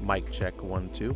Mic check 1 2.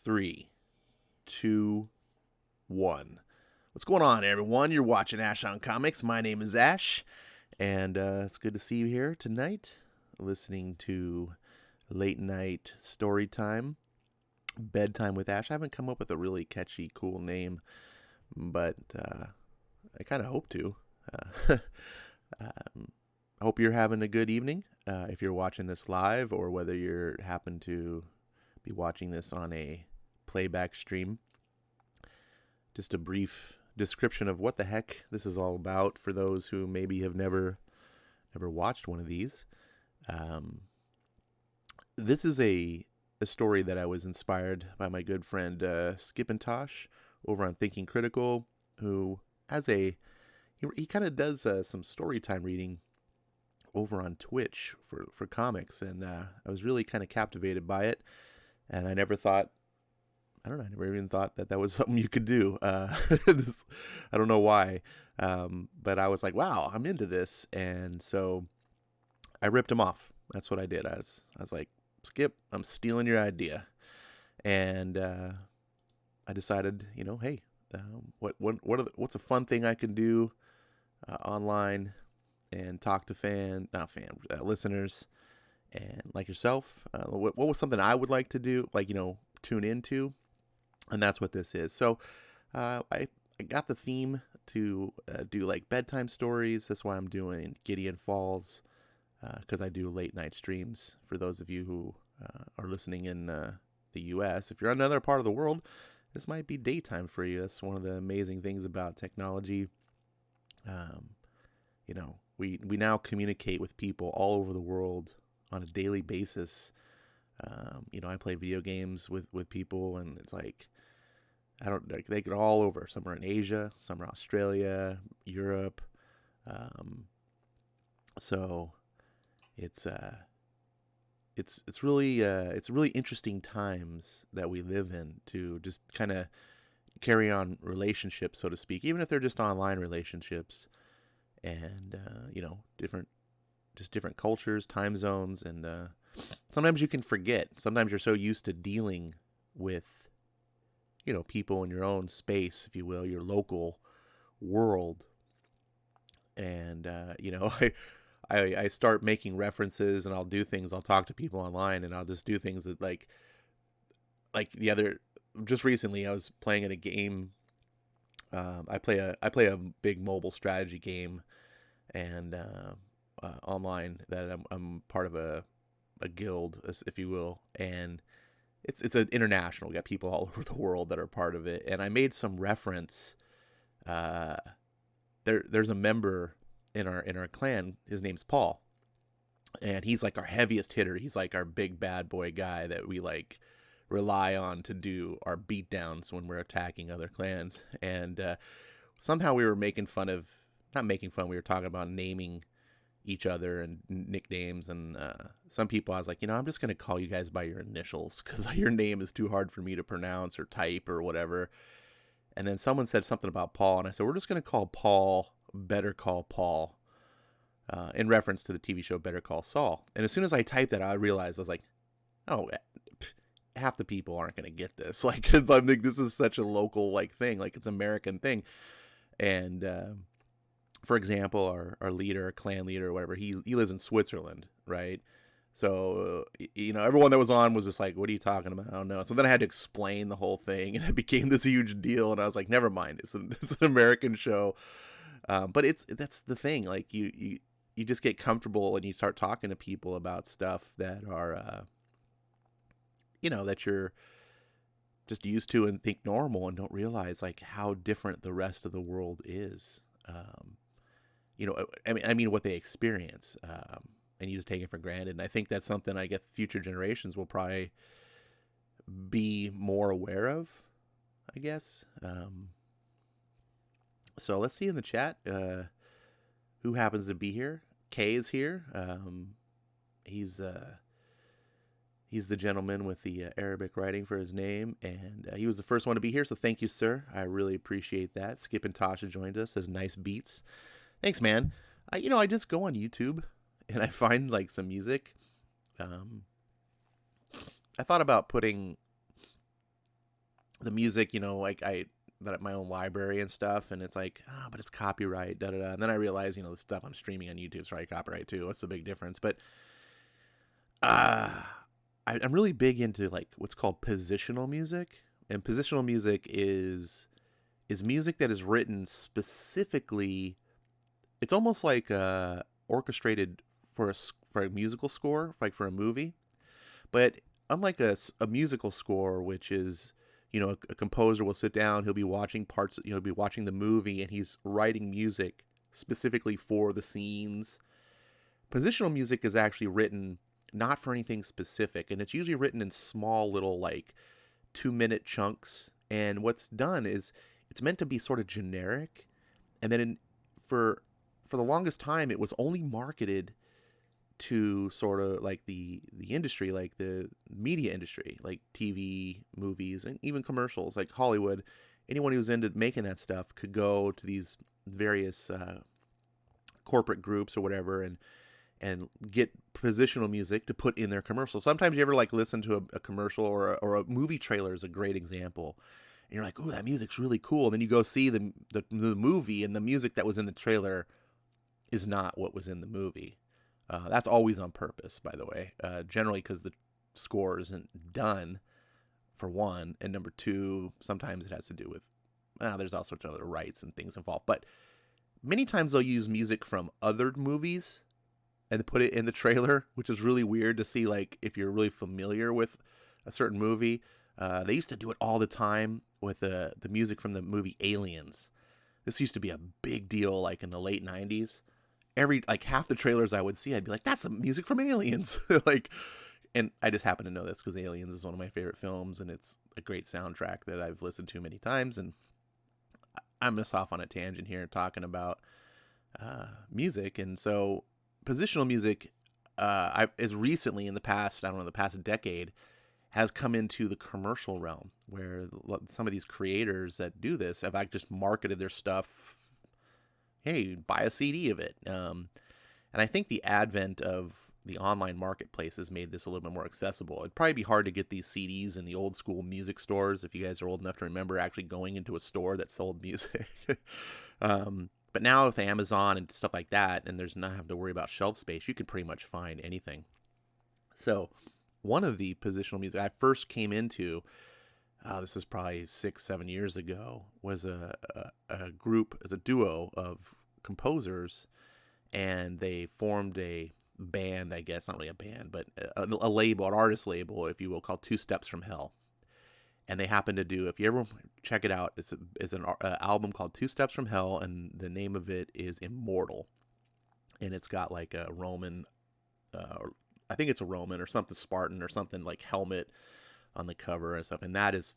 Three, two, one. What's going on, everyone? You're watching Ash on Comics. My name is Ash, and it's good to see you here tonight, listening to late night story time, bedtime with Ash. I haven't come up with a really catchy, cool name, but I kind of hope to. I hope you're having a good evening. If you're watching this live, or whether you're happen to be watching this on a playback stream. Just a brief description of what the heck this is all about for those who maybe have never watched one of these. This is a story that I was inspired by my good friend Skip and Tosh over on Thinking Critical, who he kind of does some story time reading over on Twitch for comics, and I was really kind of captivated by it, and I never even thought that was something you could do. I don't know why, but I was like, wow, I'm into this, and so I ripped him off. That's what I did. I was like, Skip, I'm stealing your idea, and I decided, hey, what's a fun thing I can do online and talk to listeners, and like yourself. What was something I would like to do, tune into, and that's what this is. So I got the theme to do like bedtime stories. That's why I'm doing Gideon Falls, because I do late night streams. For those of you who are listening in the U.S., if you're in another part of the world, this might be daytime for you. That's one of the amazing things about technology. We now communicate with people all over the world on a daily basis. I play video games with people, and it's like, they get all over. Some are in Asia, some are Australia, Europe. So it's really interesting times that we live in to just kind of carry on relationships, so to speak, even if they're just online relationships, and different cultures, time zones, and sometimes you can forget. Sometimes you're so used to dealing with people in your own space, if you will, your local world, and I start making references, and I'll do things. I'll talk to people online, and I'll just do things that like just recently I was playing in a game. I play a big mobile strategy game, and online, that I'm part of a guild, if you will, and it's an international. We got people all over the world that are part of it, and I made some reference. There's a member in our clan. His name's Paul, and he's like our heaviest hitter. He's like our big bad boy guy that we like rely on to do our beatdowns when we're attacking other clans. And somehow we were we were talking about naming each other and nicknames, and some people I was like, I'm just going to call you guys by your initials because your name is too hard for me to pronounce or type or whatever. And then someone said something about Paul, and I said, we're just going to call Paul Better Call Paul, in reference to the TV show Better Call Saul. And as soon as I typed that, I realized, I was like, oh, half the people aren't going to get this. Like, I think this is such a local thing, like it's an American thing. And for example, our leader, clan leader, or whatever, he lives in Switzerland, right? So everyone that was on was just like, what are you talking about? I don't know. So then I had to explain the whole thing, and it became this huge deal. And I was like, never mind, it's an American show. But that's the thing. Like you just get comfortable, and you start talking to people about stuff that are that you're just used to and think normal, and don't realize like how different the rest of the world is. I mean what they experience, and you just take it for granted. And I think that's something I guess future generations will probably be more aware of, I guess. So let's see in the chat who happens to be here. Kay is here. He's the gentleman with the Arabic writing for his name, and he was the first one to be here, so thank you, sir. I really appreciate that. Skip and Tasha joined us. Says nice beats. Thanks, man. I just go on YouTube and I find like some music. I thought about putting the music, like that at my own library and stuff, and it's like, but it's copyright, da da da. And then I realize, the stuff I'm streaming on YouTube's probably copyright too. What's the big difference? But uh, I'm really big into like what's called positional music, and positional music is music that is written specifically. It's almost like orchestrated for a musical score, like for a movie. But unlike a musical score, which is, a composer will sit down, he'll be watching parts, he'll be watching the movie, and he's writing music specifically for the scenes. Positional music is actually written not for anything specific, and it's usually written in small little, like, 2-minute chunks. And what's done is it's meant to be sort of generic, and then for the longest time, it was only marketed to sort of like the industry, like the media industry, like TV, movies, and even commercials, like Hollywood. Anyone who's into making that stuff could go to these various corporate groups or whatever and get positional music to put in their commercials. Sometimes you ever like listen to a commercial or a movie trailer is a great example. And you're like, "Ooh, that music's really cool." And then you go see the movie, and the music that was in the trailer is not what was in the movie. That's always on purpose, by the way. Generally, because the score isn't done, for one, and number two, sometimes it has to do with there's all sorts of other rights and things involved. But many times they'll use music from other movies and put it in the trailer, which is really weird to see. Like if you're really familiar with a certain movie, they used to do it all the time with the music from the movie Aliens. This used to be a big deal, like in the late '90s. Like half the trailers I would see, I'd be like, that's the music from Aliens. Like, and I just happen to know this because Aliens is one of my favorite films, and it's a great soundtrack that I've listened to many times. And I'm just off on a tangent here talking about music. And so positional music, is recently in the past, I don't know, the past decade, has come into the commercial realm where some of these creators that do this have like just marketed their stuff. Hey, buy a CD of it. And I think the advent of the online marketplace has made this a little bit more accessible. It'd probably be hard to get these CDs in the old school music stores if you guys are old enough to remember actually going into a store that sold music. But now with Amazon and stuff like that, and there's not having to worry about shelf space, you can pretty much find anything. So one of the positional music I first came into, this is probably 6-7 years ago, was a group, as a duo of composers, and they formed a band, I guess, not really a band, but a label, an artist label, if you will, called Two Steps from Hell. And they happen to do, if you ever check it out, it's an album called Two Steps from Hell, and the name of it is Immortal. And it's got like a Roman, I think it's a Roman or something, Spartan or something, like helmet on the cover and stuff. And that is,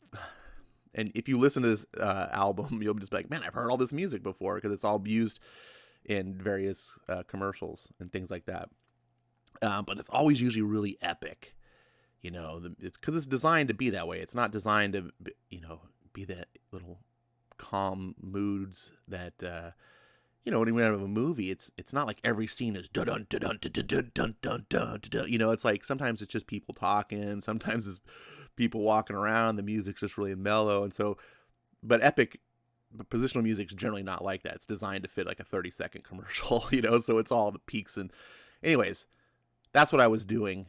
and if you listen to this album, you'll just be like, man, I've heard all this music before, because it's all used in various commercials and things like that. But it's always usually really epic. It's because it's designed to be that way. It's not designed to, be that little calm moods that, when you have a movie, it's not like every scene is dun dun dun dun dun dun dun dun dun. It's like sometimes it's just people talking, sometimes it's people walking around. The music's just really mellow, and so, but positional music's generally not like that. It's designed to fit like a 30-second commercial, So it's all the peaks and, anyways, that's what I was doing.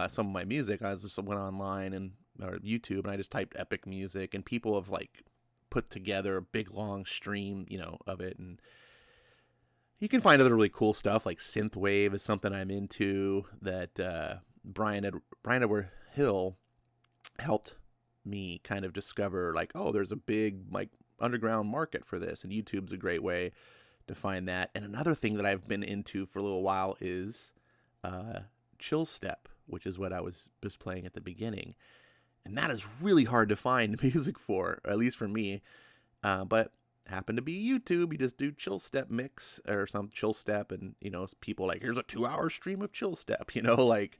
Some of my music, I just went online or YouTube, and I just typed epic music, and people have like put together a big long stream, of it. And you can find other really cool stuff, like synthwave is something I'm into, that Brian Edward Hill helped me kind of discover, like, oh, there's a big like underground market for this, and YouTube's a great way to find that. And another thing that I've been into for a little while is chill step, which is what I was just playing at the beginning. And that is really hard to find music for, at least for me. But happened to be YouTube. You just do chill step mix or some chill step, and people like, here's a 2-hour stream of chill step, like,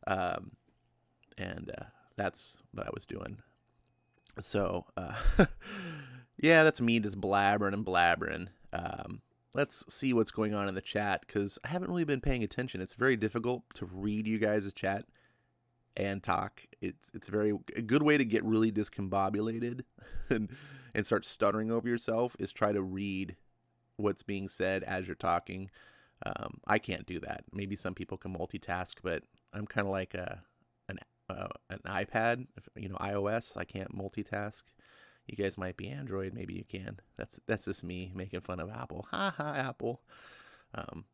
and that's what I was doing. So yeah, that's me just blabbering and blabbering. Let's see what's going on in the chat, because I haven't really been paying attention. It's very difficult to read you guys' chat. and talk. It's a good way to get really discombobulated and start stuttering over yourself is try to read what's being said as you're talking. I can't do that. Maybe some people can multitask, but I'm kind of like an iPad, iOS. I can't multitask. You guys might be Android. Maybe you can. That's just me making fun of Apple. Ha ha, Apple. Um,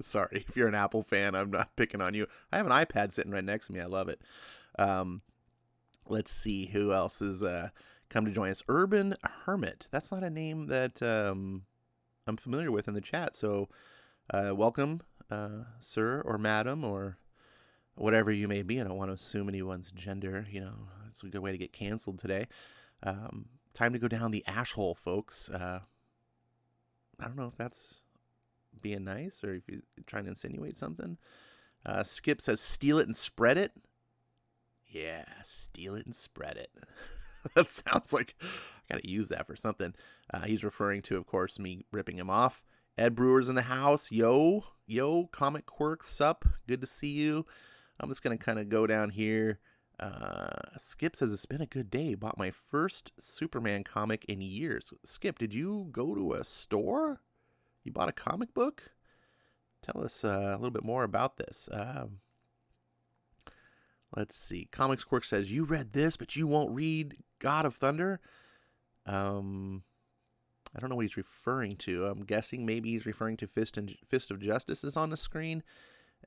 sorry if you're an Apple fan. I'm not picking on you. I have an iPad sitting right next to me. I love it. Let's see who else has come to join us. Urban Hermit. That's not a name that I'm familiar with in the chat. So welcome, sir or madam or whatever you may be. I don't want to assume anyone's gender. It's a good way to get canceled today. Time to go down the ash hole, folks. I don't know if that's being nice or if you're trying to insinuate something. Skip says, steal it and spread it. Yeah, steal it and spread it. That sounds like I got to use that for something. He's referring to, of course, me ripping him off. Ed Brewer's in the house. Yo, Comic Quirks, sup? Good to see you. I'm just going to kind of go down here. Skip says, it's been a good day. Bought my first Superman comic in years. Skip, did you go to a store? You bought a comic book? Tell us a little bit more about this. Let's see. Comics Quirk says, you read this, but you won't read God of Thunder? I don't know what he's referring to. I'm guessing maybe he's referring to Fist of Justice is on the screen.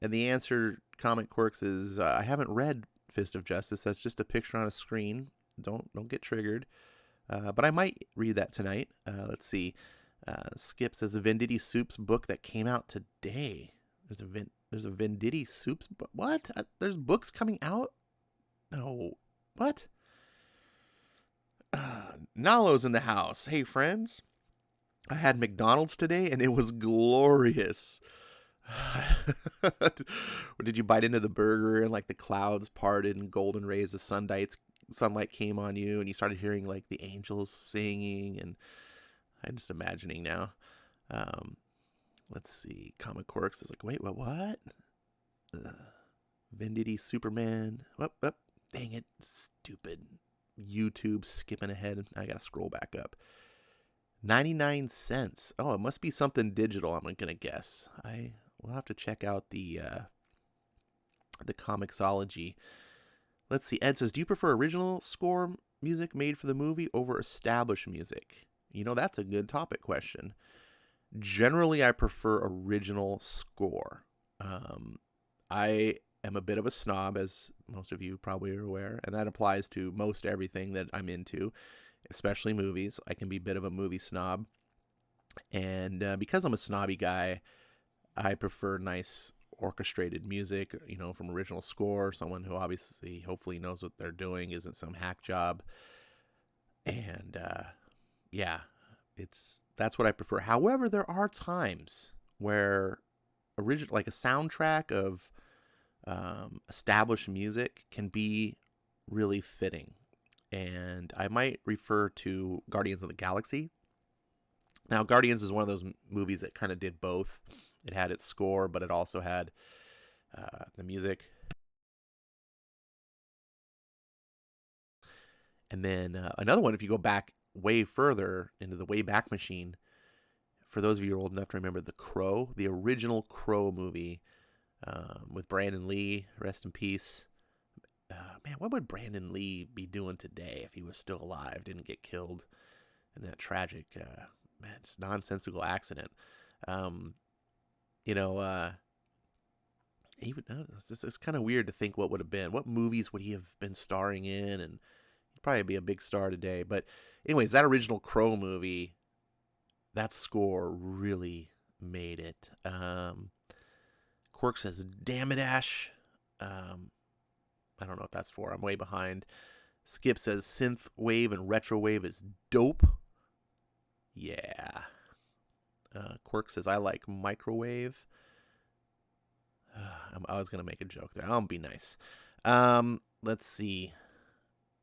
And the answer, Comic Quirks, is I haven't read Fist of Justice. That's just a picture on a screen. Don't get triggered. But I might read that tonight. Let's see. Skip says the Venditti Soups book that came out today. There's a Venditti Soups book. What? There's books coming out? No. What? Nalo's in the house. Hey, friends. I had McDonald's today, and it was glorious. Or did you bite into the burger and like the clouds parted and golden rays of sunlight came on you and you started hearing like the angels singing? And I'm just imagining now. Let's see. Comic Quirks is like, wait, what? Venditti Superman. Dang it. Stupid YouTube skipping ahead. I gotta scroll back up. 99 cents. Oh, it must be something digital, I'm gonna guess. We'll have to check out the Comixology. Let's see. Ed says, do you prefer original score music made for the movie over established music? That's a good topic question. Generally, I prefer original score. I am a bit of a snob, as most of you probably are aware, and that applies to most everything that I'm into, especially movies. I can be a bit of a movie snob. And because I'm a snobby guy, I prefer nice orchestrated music, from original score, someone who obviously, hopefully knows what they're doing, isn't some hack job. And yeah, that's what I prefer. However, there are times where like a soundtrack of established music can be really fitting. And I might refer to Guardians of the Galaxy. Now, Guardians is one of those movies that kind of did both. It had its score, but it also had the music. And then another one, if you go back way further into the Wayback Machine, for those of you who are old enough to remember The Crow, the original Crow movie with Brandon Lee, rest in peace. Man, what would Brandon Lee be doing today if he was still alive, didn't get killed in that tragic, it's nonsensical accident? It's kind of weird to think what would have been. What movies would he have been starring in? And he'd probably be a big star today. But anyways, that original Crow movie, that score really made it. Quirk says, damn it, Ash. I don't know what that's for. I'm way behind. Skip says, synth wave and retro wave is dope. Yeah. Quirk says, I like microwave. I was going to make a joke there. I'll be nice. Let's see.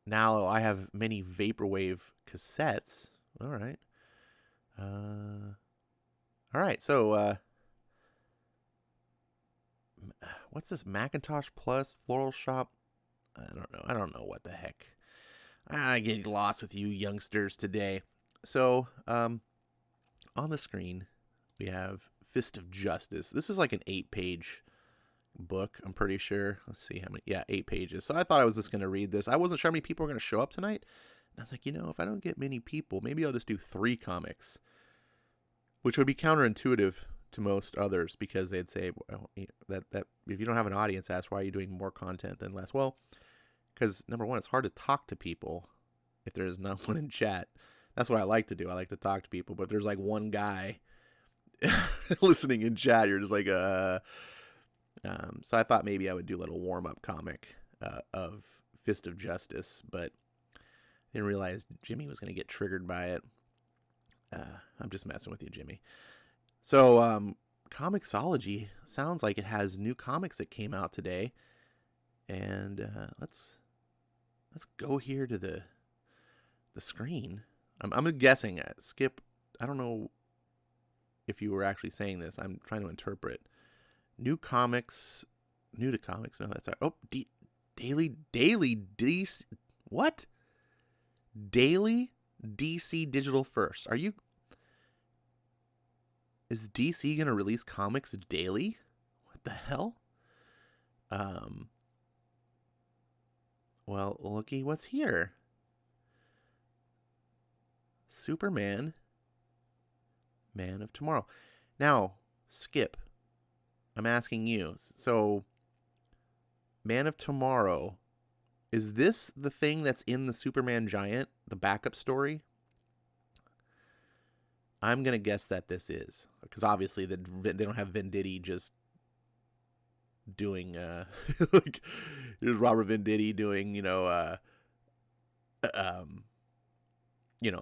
Now I have many vaporwave cassettes. All right. All right. So, what's this? Macintosh Plus Floral Shop? I don't know. I don't know what the heck. I get lost with you youngsters today. So, on the screen, we have Fist of Justice. This is like an 8-page book, I'm pretty sure. Let's see how many. Yeah, 8 pages. So I thought I was just going to read this. I wasn't sure how many people were going to show up tonight. And I was like, if I don't get many people, maybe I'll just do 3 comics, which would be counterintuitive to most others, because they'd say, well, that if you don't have an audience, ask why are you doing more content than less? Well, because number one, it's hard to talk to people if there's not one in chat. That's what I like to do. I like to talk to people. But if there's like one guy listening in chat, you're just like, so I thought maybe I would do a little warm-up comic of Fist of Justice, but didn't realize Jimmy was going to get triggered by it. I'm just messing with you, Jimmy. So, Comixology sounds like it has new comics that came out today. And let's go here to the screen. I'm guessing, Skip, I don't know if you were actually saying this. I'm trying to interpret. New to comics. No, that's right. Oh, daily DC. What? Daily DC Digital First. Is DC going to release comics daily? What the hell? Well, looky what's here. Superman, Man of Tomorrow. Now, Skip, I'm asking you. So, Man of Tomorrow, is this the thing that's in the Superman Giant, the backup story? I'm going to guess that this is. Because obviously they don't have Venditti just doing, like, here's Robert Venditti doing,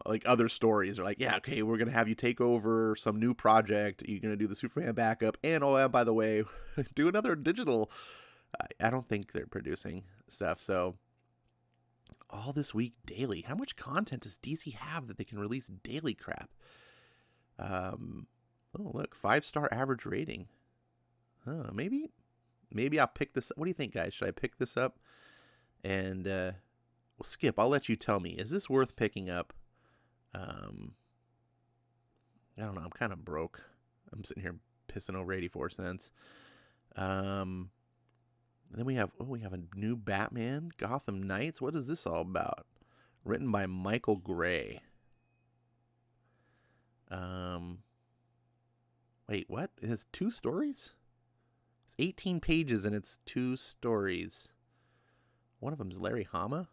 like other stories are like, yeah, okay, we're going to have you take over some new project. You're going to do the Superman backup. And, and by the way, do another digital. I don't think they're producing stuff. So all this week daily. How much content does DC have that they can release daily crap? Oh, look, 5-star average rating. Maybe I'll pick this up. What do you think, guys? Should I pick this up? And, well, Skip, I'll let you tell me. Is this worth picking up? I don't know. I'm kind of broke. I'm sitting here pissing over 84 cents. Then we have a new Batman, Gotham Knights. What is this all about? Written by Michael Gray. Wait, what? It has 2 stories? It's 18 pages and it's 2 stories. One of them's Larry Hama.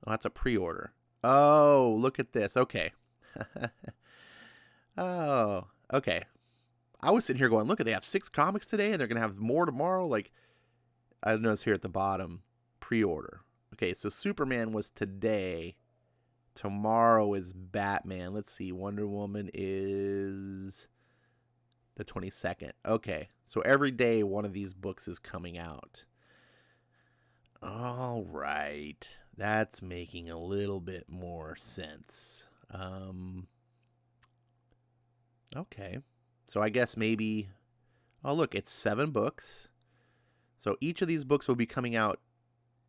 Oh, that's a pre-order. Oh, look at this. Okay. Oh, okay. I was sitting here going, look, they have 6 comics today and they're going to have more tomorrow. Like, I noticed here at the bottom, pre-order. Okay, so Superman was today. Tomorrow is Batman. Let's see. Wonder Woman is the 22nd. Okay, so every day one of these books is coming out. All right. That's making a little bit more sense. Okay. So I guess maybe... Oh, look, it's 7 books. So each of these books will be coming out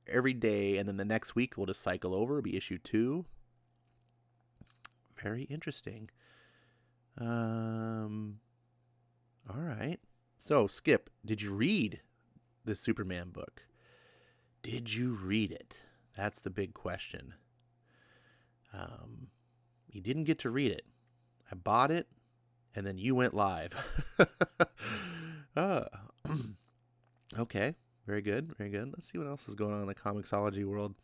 every day, and then the next week we'll just cycle over. It'll be issue 2. Very interesting. All right. So, Skip, did you read the Superman book? Did you read it? That's the big question. You didn't get to read it. I bought it, and then you went live. Okay. Very good. Very good. Let's see what else is going on in the Comixology world.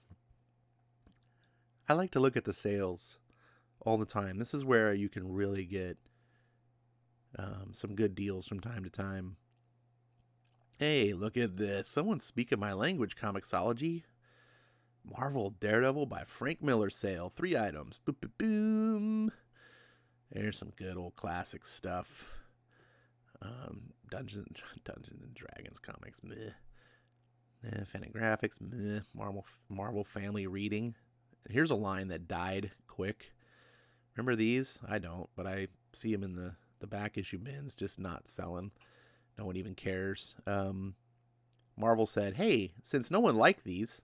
I like to look at the sales all the time. This is where you can really get some good deals from time to time. Hey, look at this. Someone's speaking my language, Comixology. Marvel Daredevil by Frank Miller sale. 3 items. Boop, boop, boom. There's some good old classic stuff. Dungeons and Dragons comics. Meh. Fantagraphics. Meh. Marvel Family Reading. Here's a line that died quick. Remember these? I don't, but I see them in the The back issue bin's just not selling. No one even cares. Marvel said, hey, since no one liked these,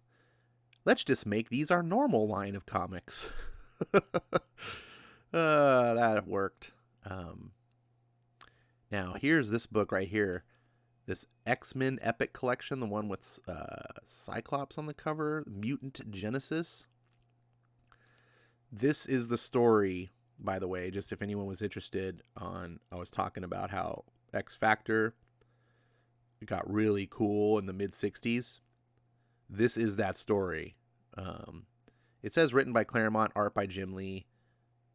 let's just make these our normal line of comics. That worked. Now, here's this book right here. This X-Men Epic Collection, the one with Cyclops on the cover, Mutant Genesis. This is the story, by the way, just if anyone was interested I was talking about how X Factor got really cool in the mid-60s. This is that story. It says written by Claremont, art by Jim Lee.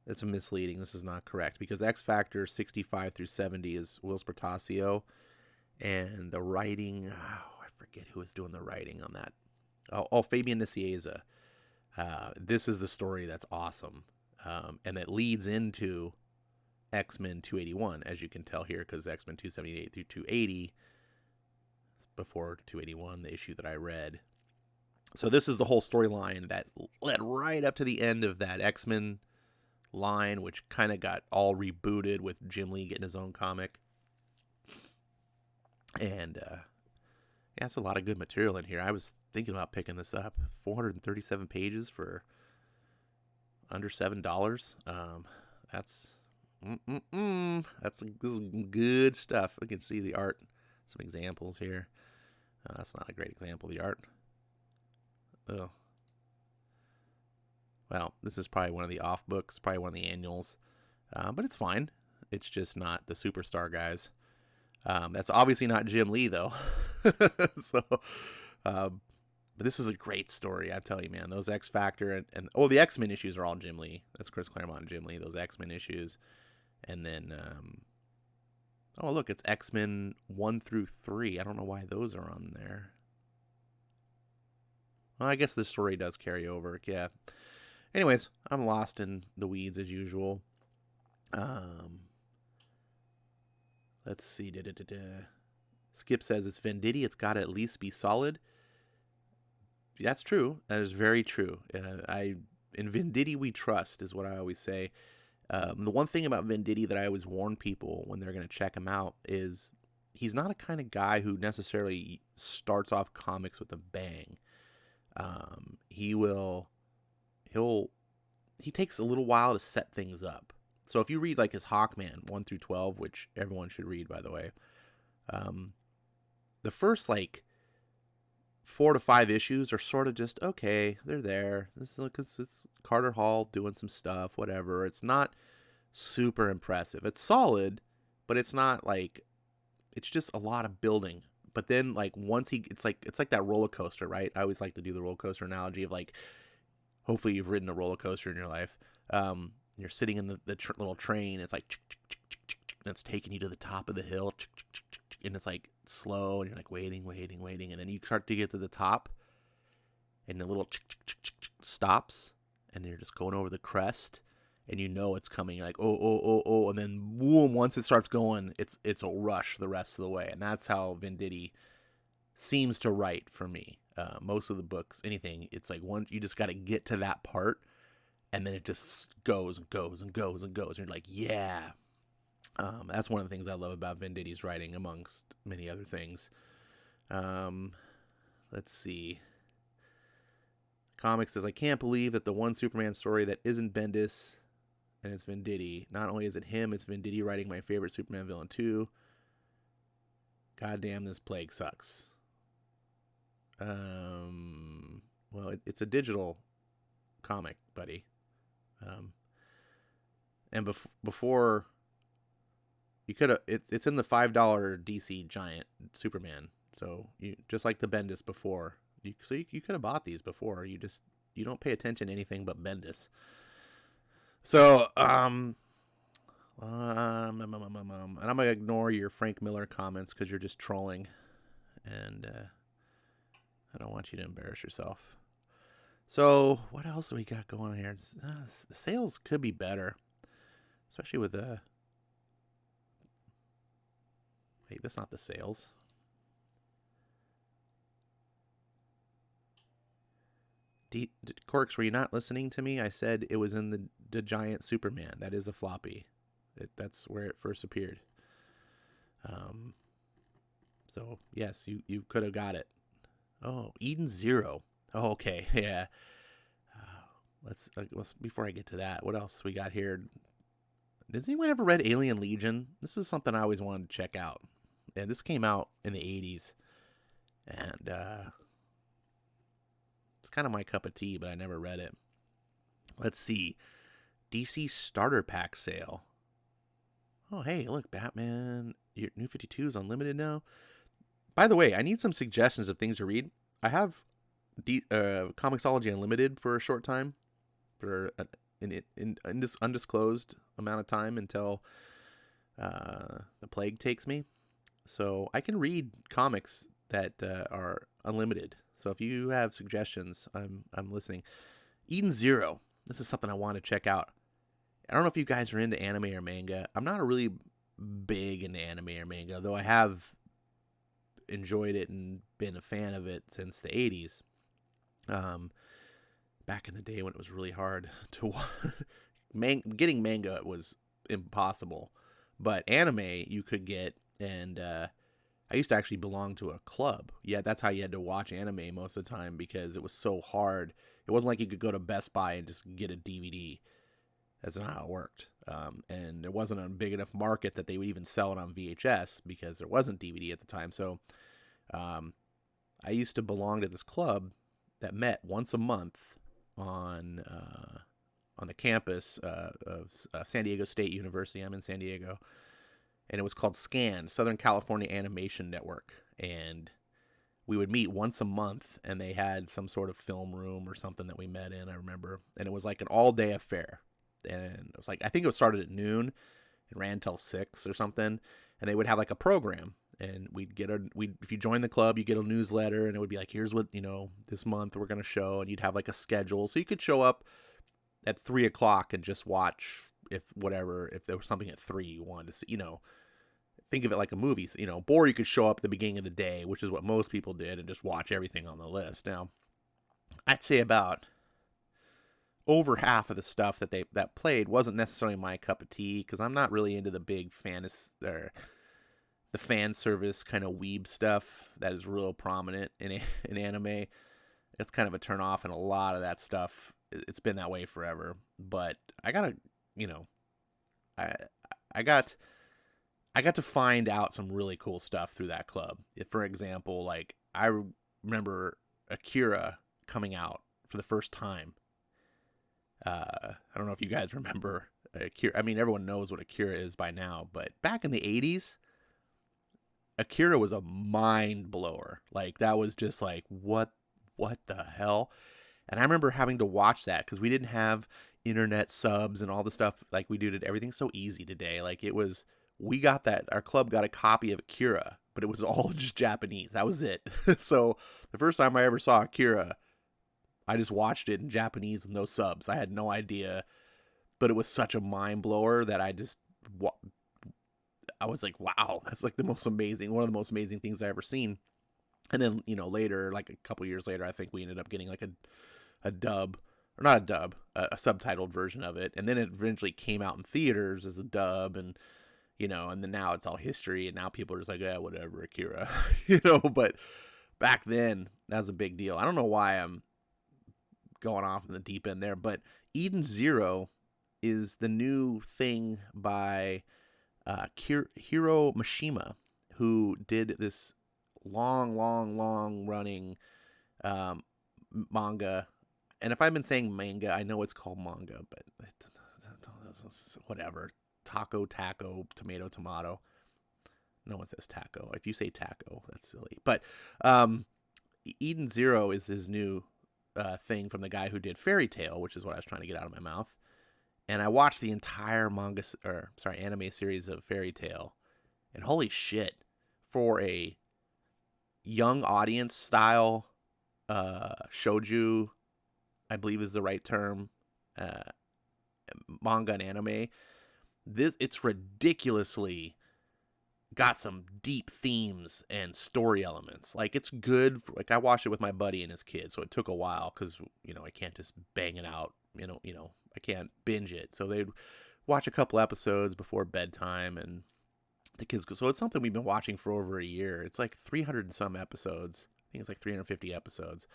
That's misleading. This is not correct because X Factor 65 through 70 is Will Spertasio. And the writing, I forget who was doing the writing on that. Fabian Nicieza. This is the story that's awesome. And it leads into X-Men 281, as you can tell here, because X-Men 278 through 280, before 281, the issue that I read. So this is the whole storyline that led right up to the end of that X-Men line, which kind of got all rebooted with Jim Lee getting his own comic. And it's a lot of good material in here. I was thinking about picking this up. 437 pages for under $7. This is good stuff. We can see the art. Some examples here. That's not a great example of the art. Oh. Well, this is probably one of the off books, probably one of the annuals. But it's fine. It's just not the Superstar guys. That's obviously not Jim Lee, though. But this is a great story, I tell you, man. Those X Factor and the X-Men issues are all Jim Lee. That's Chris Claremont and Jim Lee, those X-Men issues. And then, look, it's X-Men 1 through 3. I don't know why those are on there. Well, I guess the story does carry over, yeah. Anyways, I'm lost in the weeds as usual. Let's see. Skip says it's Venditti. It's got to at least be solid. That's true. That is very true. In Venditti we trust is what I always say. The one thing about Venditti that I always warn people when they're going to check him out is he's not a kind of guy who necessarily starts off comics with a bang. He takes a little while to set things up. So if you read like his Hawkman 1 through 12, which everyone should read, by the way, the first like 4 to 5 issues are sort of just okay. They're there. It's Carter Hall doing some stuff, whatever. It's not super impressive. It's solid, but it's not like it's just a lot of building. But then like once it's like that roller coaster, right? I always like to do the roller coaster analogy of like, hopefully you've ridden a roller coaster in your life. You're sitting in the little train. It's like, and it's taking you to the top of the hill, and it's like slow, and you're like waiting, and then you start to get to the top, and the little stops, and you're just going over the crest, and you know it's coming. You're like, oh, and then boom! Once it starts going, it's a rush the rest of the way, and that's how Venditti seems to write for me. Most of the books, anything, it's like once you just got to get to that part. And then it just goes and goes and goes and goes. And you're like, yeah. That's one of the things I love about Venditti's writing, amongst many other things. Let's see. Comics says, I can't believe that the one Superman story that isn't Bendis and it's Venditti. Not only is it him, it's Venditti writing my favorite Superman villain too. Goddamn, this plague sucks. Well, it's a digital comic, buddy. And before you could have, it's in the $5 DC Giant Superman. So you just like the Bendis before. You could have bought these before. You don't pay attention to anything but Bendis. So and I'm gonna ignore your Frank Miller comments because you're just trolling, and I don't want you to embarrass yourself. So what else do we got going on here? The sales could be better, especially with the. Wait, that's not the sales. Corks, were you not listening to me? I said it was in the Giant Superman. That is a floppy. That's where it first appeared. So yes, you could have got it. Oh, Eden Zero. Oh, okay, yeah. Let's before I get to that, what else we got here? Has anyone ever read Alien Legion? This is something I always wanted to check out. And this came out in the 80s. And it's kind of my cup of tea, but I never read it. Let's see. DC Starter Pack sale. Oh, hey, look, Batman. Your New 52 is unlimited now. By the way, I need some suggestions of things to read. I have Comixology Unlimited for a short time, for an undisclosed amount of time until the plague takes me. So I can read comics that are unlimited. So if you have suggestions, I'm listening. Eden Zero. This is something I want to check out. I don't know if you guys are into anime or manga. I'm not really big into anime or manga, though I have enjoyed it and been a fan of it since the 80s. Back in the day when it was really hard to getting manga was impossible, but anime you could get. And I used to actually belong to a club. Yeah, that's how you had to watch anime most of the time, because it was so hard. It wasn't like you could go to Best Buy and just get a DVD. That's not how it worked. And there wasn't a big enough market that they would even sell it on VHS, because there wasn't DVD at the time. So I used to belong to this club that met once a month on the campus of San Diego State University. I'm in San Diego. And it was called SCAN, Southern California Animation Network. And we would meet once a month, and they had some sort of film room or something that we met in, I remember. And it was like an all-day affair. And it was like, I think it started at noon and ran till 6 or something. And they would have like a program. And if you join the club, you get a newsletter, and it would be like, here's what, this month we're going to show. And you'd have like a schedule. So you could show up at 3 o'clock and just watch if there was something at 3 you wanted to see, think of it like a movie, or you could show up at the beginning of the day, which is what most people did, and just watch everything on the list. Now, I'd say about over half of the stuff that played wasn't necessarily my cup of tea, because I'm not really into the big the fan service kind of weeb stuff that is real prominent in anime. It's kind of a turn off, and a lot of that stuff, it's been that way forever. But I gotta, I got to find out some really cool stuff through that club. For example, like I remember Akira coming out for the first time. I don't know if you guys remember Akira. I mean, everyone knows what Akira is by now, but back in the 80s, Akira was a mind blower. Like, that was just like, what the hell? And I remember having to watch that because we didn't have internet subs and all the stuff like we do today. Everything's so easy today. Like, our club got a copy of Akira, but it was all just Japanese. That was it. So the first time I ever saw Akira, I just watched it in Japanese with no subs. I had no idea, but it was such a mind blower that I was like, wow, that's like one of the most amazing things I've ever seen. And then, later, like a couple years later, I think we ended up getting like a dub, or not a dub, a subtitled version of it. And then it eventually came out in theaters as a dub, and and then now it's all history, and now people are just like, yeah, whatever, Akira, but back then, that was a big deal. I don't know why I'm going off in the deep end there, but Eden Zero is the new thing by Hiro Mishima, who did this long running manga. And if I've been saying manga, I know it's called manga, but whatever. Taco, tomato. No one says taco. If you say taco, that's silly. But Eden Zero is his new thing from the guy who did Fairy Tail, which is what I was trying to get out of my mouth. And I watched the entire anime series of Fairy Tail. And holy shit, for a young audience style shoujo, I believe is the right term, manga and anime, it's ridiculously got some deep themes and story elements. Like, it's good I watched it with my buddy and his kid, so it took a while because I can't just bang it out, I can't binge it. So watch a couple episodes before bedtime, and the kids go. So it's something we've been watching for over a year. It's like 300 and some episodes. I think it's like 350 episodes.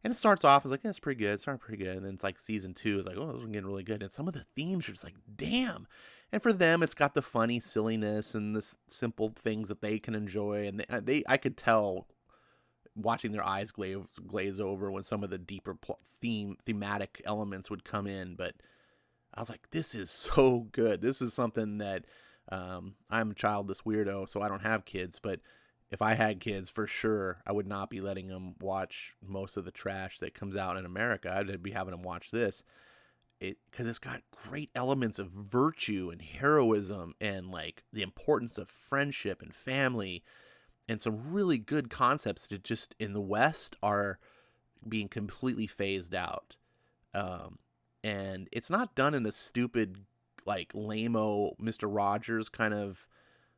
And it starts off as like, yeah, it's pretty good. It's starting pretty good. And then it's like season 2 is like, oh, this is getting really good. And some of the themes are just like, damn. And for them, it's got the funny silliness and the simple things that they can enjoy. And I could tell watching their eyes glaze over when some of the deeper thematic elements would come in. But I was like, this is so good. This is something that I'm a childless weirdo, so I don't have kids. But if I had kids, for sure, I would not be letting them watch most of the trash that comes out in America. I'd be having them watch this. Because it's got great elements of virtue and heroism and like the importance of friendship and family and some really good concepts that just in the West are being completely phased out. And it's not done in a stupid, like, lame-o Mr. Rogers kind of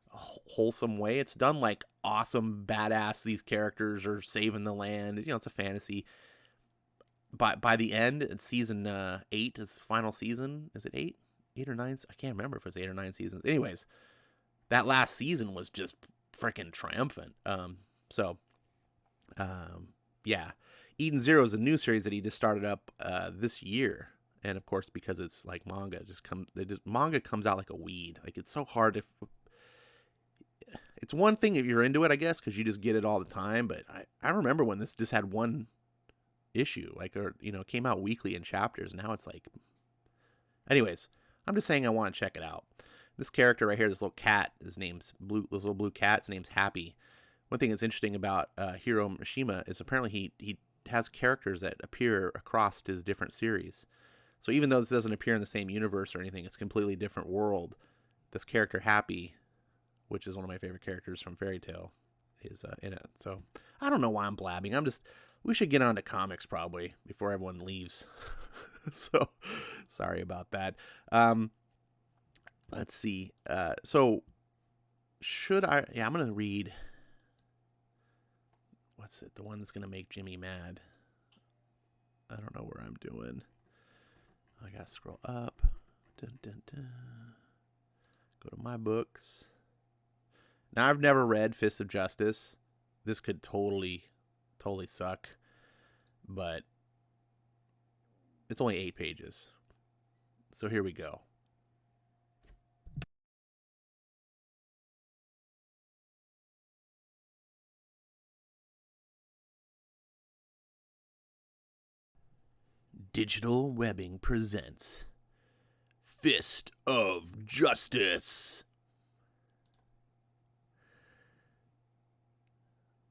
wholesome way. It's done like awesome, badass, these characters are saving the land. You know, it's a fantasy. By the end, it's season 8, it's the final season. Is it 8? 8 or 9? I can't remember if it was 8 or 9 seasons. Anyways, that last season was just freaking triumphant. Yeah. Eden Zero is a new series that he just started up this year. And of course, because it's like manga, manga comes out like a weed. Like, it's so hard to. It's one thing if you're into it, I guess, because you just get it all the time. But I remember when this just had one issue, like, or came out weekly in chapters. Now it's like. Anyways, I'm just saying I want to check it out. This character right here, this little cat, this little blue cat, his name's Happy. One thing that's interesting about Hiro Mishima is apparently he has characters that appear across his different series. So even though this doesn't appear in the same universe or anything, it's a completely different world. This character Happy, which is one of my favorite characters from Fairy Tail, is in it. So I don't know why I'm blabbing. We should get on to comics probably before everyone leaves. So sorry about that. Let's see. So should I? Yeah, I'm gonna read. What's it? The one that's gonna make Jimmy mad. I don't know where I'm doing. I gotta scroll up. Dun, dun, dun. Go to my books. Now, I've never read Fist of Justice. This could totally suck. But it's only 8 pages. So here we go. Digital Webbing presents Fist of Justice.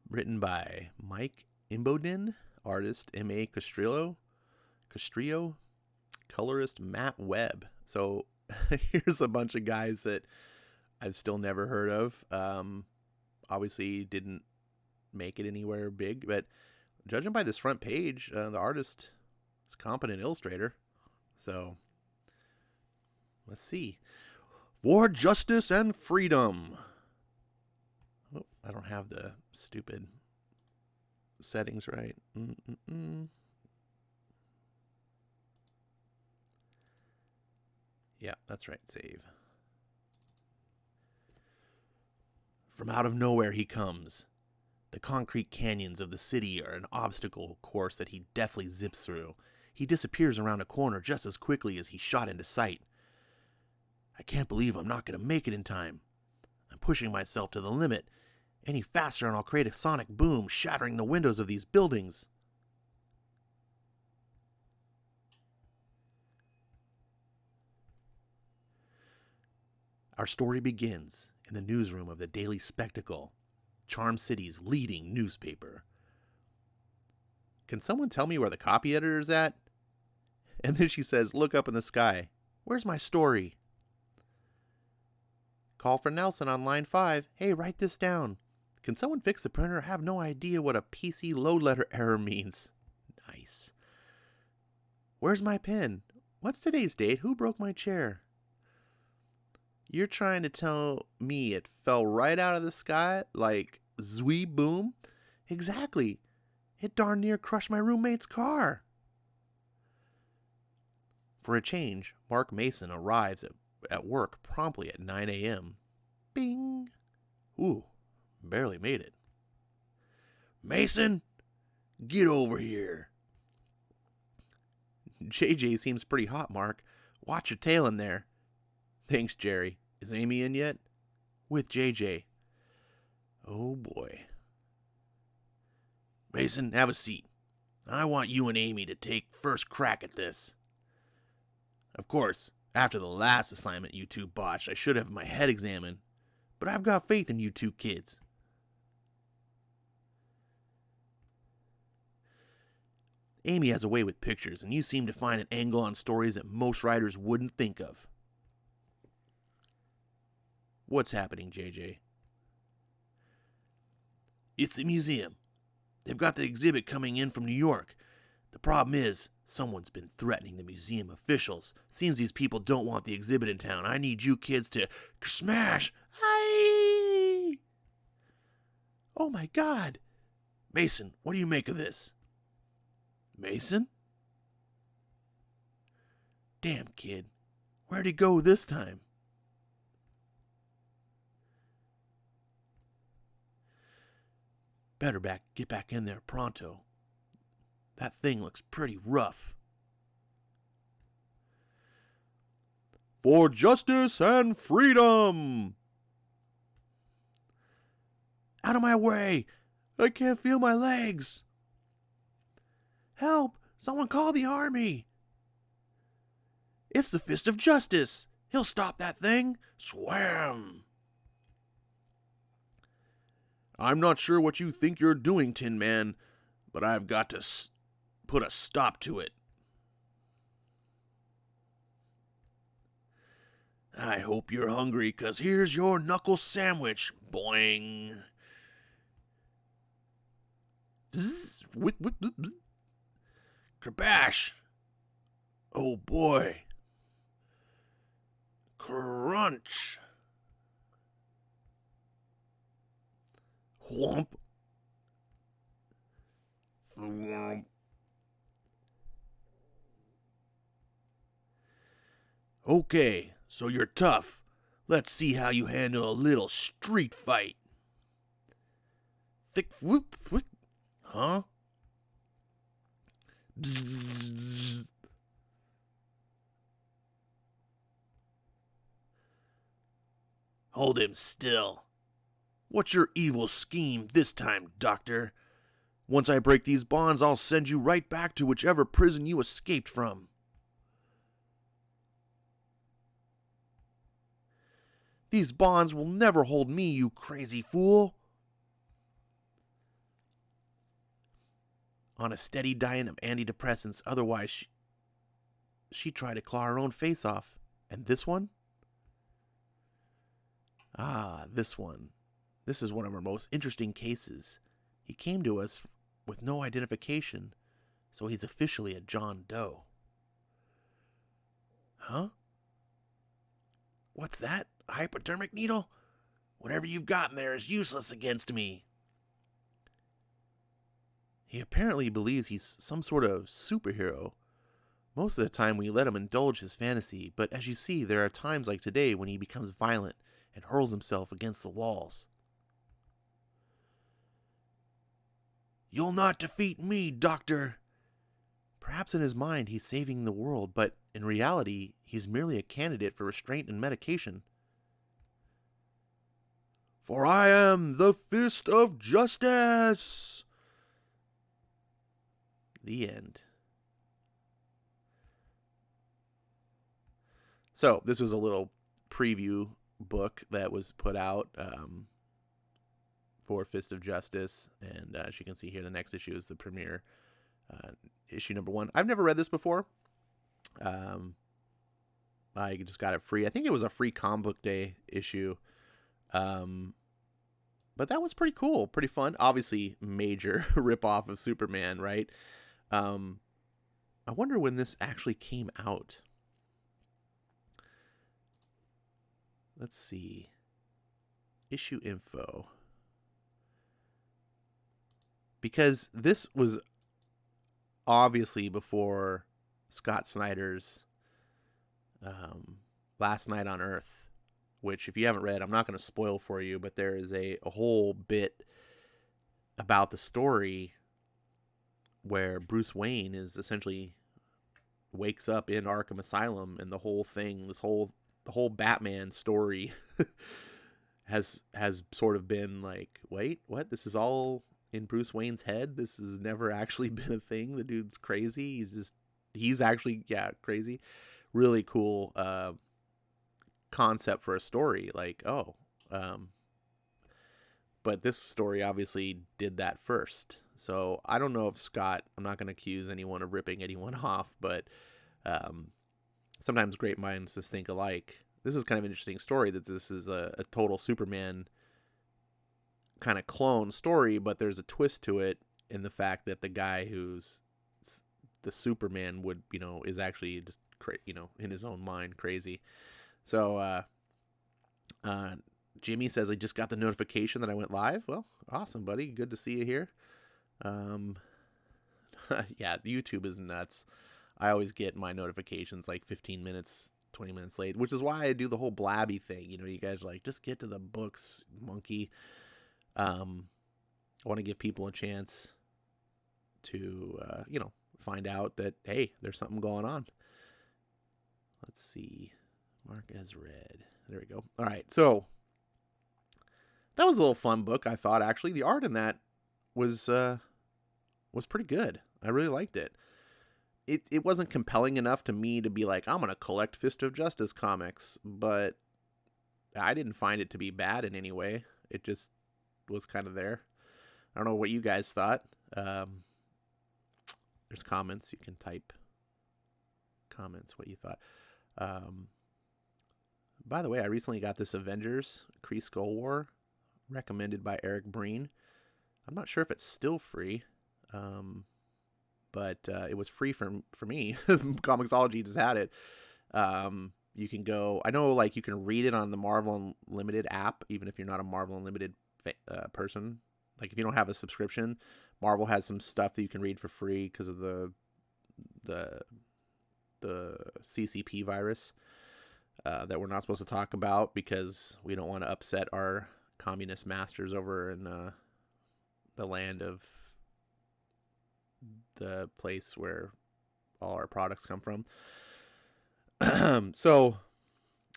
Written by Mike Imbodin, artist M.A. Castrillo, colorist Matt Webb. So here's a bunch of guys that I've still never heard of. Obviously didn't make it anywhere big, but judging by this front page, the artist is a competent illustrator. So let's see. For Justice and Freedom. Oh, I don't have the stupid settings right. Yeah, that's right. Save. From out of nowhere he comes. The concrete canyons of the city are an obstacle course that he deftly zips through. He disappears around a corner just as quickly as he shot into sight. I can't believe I'm not going to make it in time. I'm pushing myself to the limit. Any faster and I'll create a sonic boom, shattering the windows of these buildings. Our story begins in the newsroom of the Daily Spectacle, Charm City's leading newspaper. Can someone tell me where the copy editor is at? And then she says, look up in the sky. Where's my story? Call for Nelson on line 5. Hey, write this down. Can someone fix the printer? I have no idea what a PC load letter error means. Nice. Where's my pen? What's today's date? Who broke my chair? You're trying to tell me it fell right out of the sky like zwee boom? Exactly. It darn near crushed my roommate's car. For a change, Mark Mason arrives at at work promptly at 9 a.m. Bing! Ooh, barely made it. Mason, get over here. JJ seems pretty hot, Mark. Watch your tail in there. Thanks, Jerry. Is Amy in yet? With JJ. Oh, boy. Mason, have a seat. I want you and Amy to take first crack at this. Of course, after the last assignment you two botched, I should have my head examined. But I've got faith in you two kids. Amy has a way with pictures, and you seem to find an angle on stories that most writers wouldn't think of. What's happening, JJ? It's the museum. They've got the exhibit coming in from New York. The problem is, someone's been threatening the museum officials. Seems these people don't want the exhibit in town. I need you kids to smash. Aye! Oh my God. Mason, what do you make of this? Mason? Damn, kid. Where'd he go this time? Better get back in there pronto. That thing looks pretty rough. For justice and freedom! Out of my way! I can't feel my legs! Help! Someone call the army! It's the Fist of Justice! He'll stop that thing! Swam! I'm not sure what you think you're doing, Tin Man, but I've got to put a stop to it. I hope you're hungry, 'cause here's your knuckle sandwich. Boing. Kerbash. Oh boy. Crunch. Whomp. Thwomp. Okay, so you're tough. Let's see how you handle a little street fight. Thick whoop whoop. Huh? Bzzz. Hold him still. What's your evil scheme this time, Doctor? Once I break these bonds, I'll send you right back to whichever prison you escaped from. These bonds will never hold me, you crazy fool. On a steady diet of antidepressants, otherwise she'd try to claw her own face off. And this one? Ah, this one. This is one of our most interesting cases. He came to us with no identification, so he's officially a John Doe. Huh? What's that? A hypodermic needle? Whatever you've got in there is useless against me. He apparently believes he's some sort of superhero. Most of the time we let him indulge his fantasy, but as you see, there are times like today when he becomes violent and hurls himself against the walls. You'll not defeat me, Doctor. Perhaps in his mind he's saving the world, but in reality, he's merely a candidate for restraint and medication. For I am the Fist of Justice! The end. So, this was a little preview book that was put out for Fist of Justice, and as you can see here, the next issue is the premiere issue number 1. I've never read this before. I just got it free. I think it was a free comic book day issue. But that was pretty cool, pretty fun. Obviously, major ripoff of Superman, right? I wonder when this actually came out. Let's see. Issue info. Because this was obviously before Scott Snyder's Last Night on Earth, which if you haven't read, I'm not going to spoil for you, but there is a whole bit about the story where Bruce Wayne is essentially wakes up in Arkham Asylum, and the whole thing, the whole Batman story has sort of been like, wait, what? This is all in Bruce Wayne's head? This has never actually been a thing? The dude's crazy. He's actually, yeah, crazy. Really cool concept for a story. Like, but this story obviously did that first. So I don't know if Scott, I'm not going to accuse anyone of ripping anyone off, but sometimes great minds just think alike. This is kind of an interesting story that this is a total Superman kind of clone story, but there's a twist to it in the fact that the guy who's the Superman would, is actually just, in his own mind crazy. So Jimmy says, I just got the notification that I went live. Well, awesome, buddy. Good to see you here. Yeah, YouTube is nuts. I always get my notifications like 15 minutes, 20 minutes late, which is why I do the whole blabby thing. You guys are like, just get to the books, monkey. I want to give people a chance to, find out that, hey, there's something going on. Let's see. Mark as read. There we go. All right. So that was a little fun book, I thought, actually. The art in that was pretty good. I really liked it. It wasn't compelling enough to me to be like, I'm going to collect Fist of Justice comics, but I didn't find it to be bad in any way. It just was kind of there. I don't know what you guys thought. There's comments. You can type comments what you thought. By the way, I recently got this Avengers Kree Skull War recommended by Eric Breen. I'm not sure if it's still free, but it was free for me. Comixology just had it. You can go. I know, like, you can read it on the Marvel Unlimited app, even if you're not a Marvel Unlimited person. Like, if you don't have a subscription, Marvel has some stuff that you can read for free because of the CCP virus that we're not supposed to talk about because we don't want to upset our communist masters over in the land of the place where all our products come from. So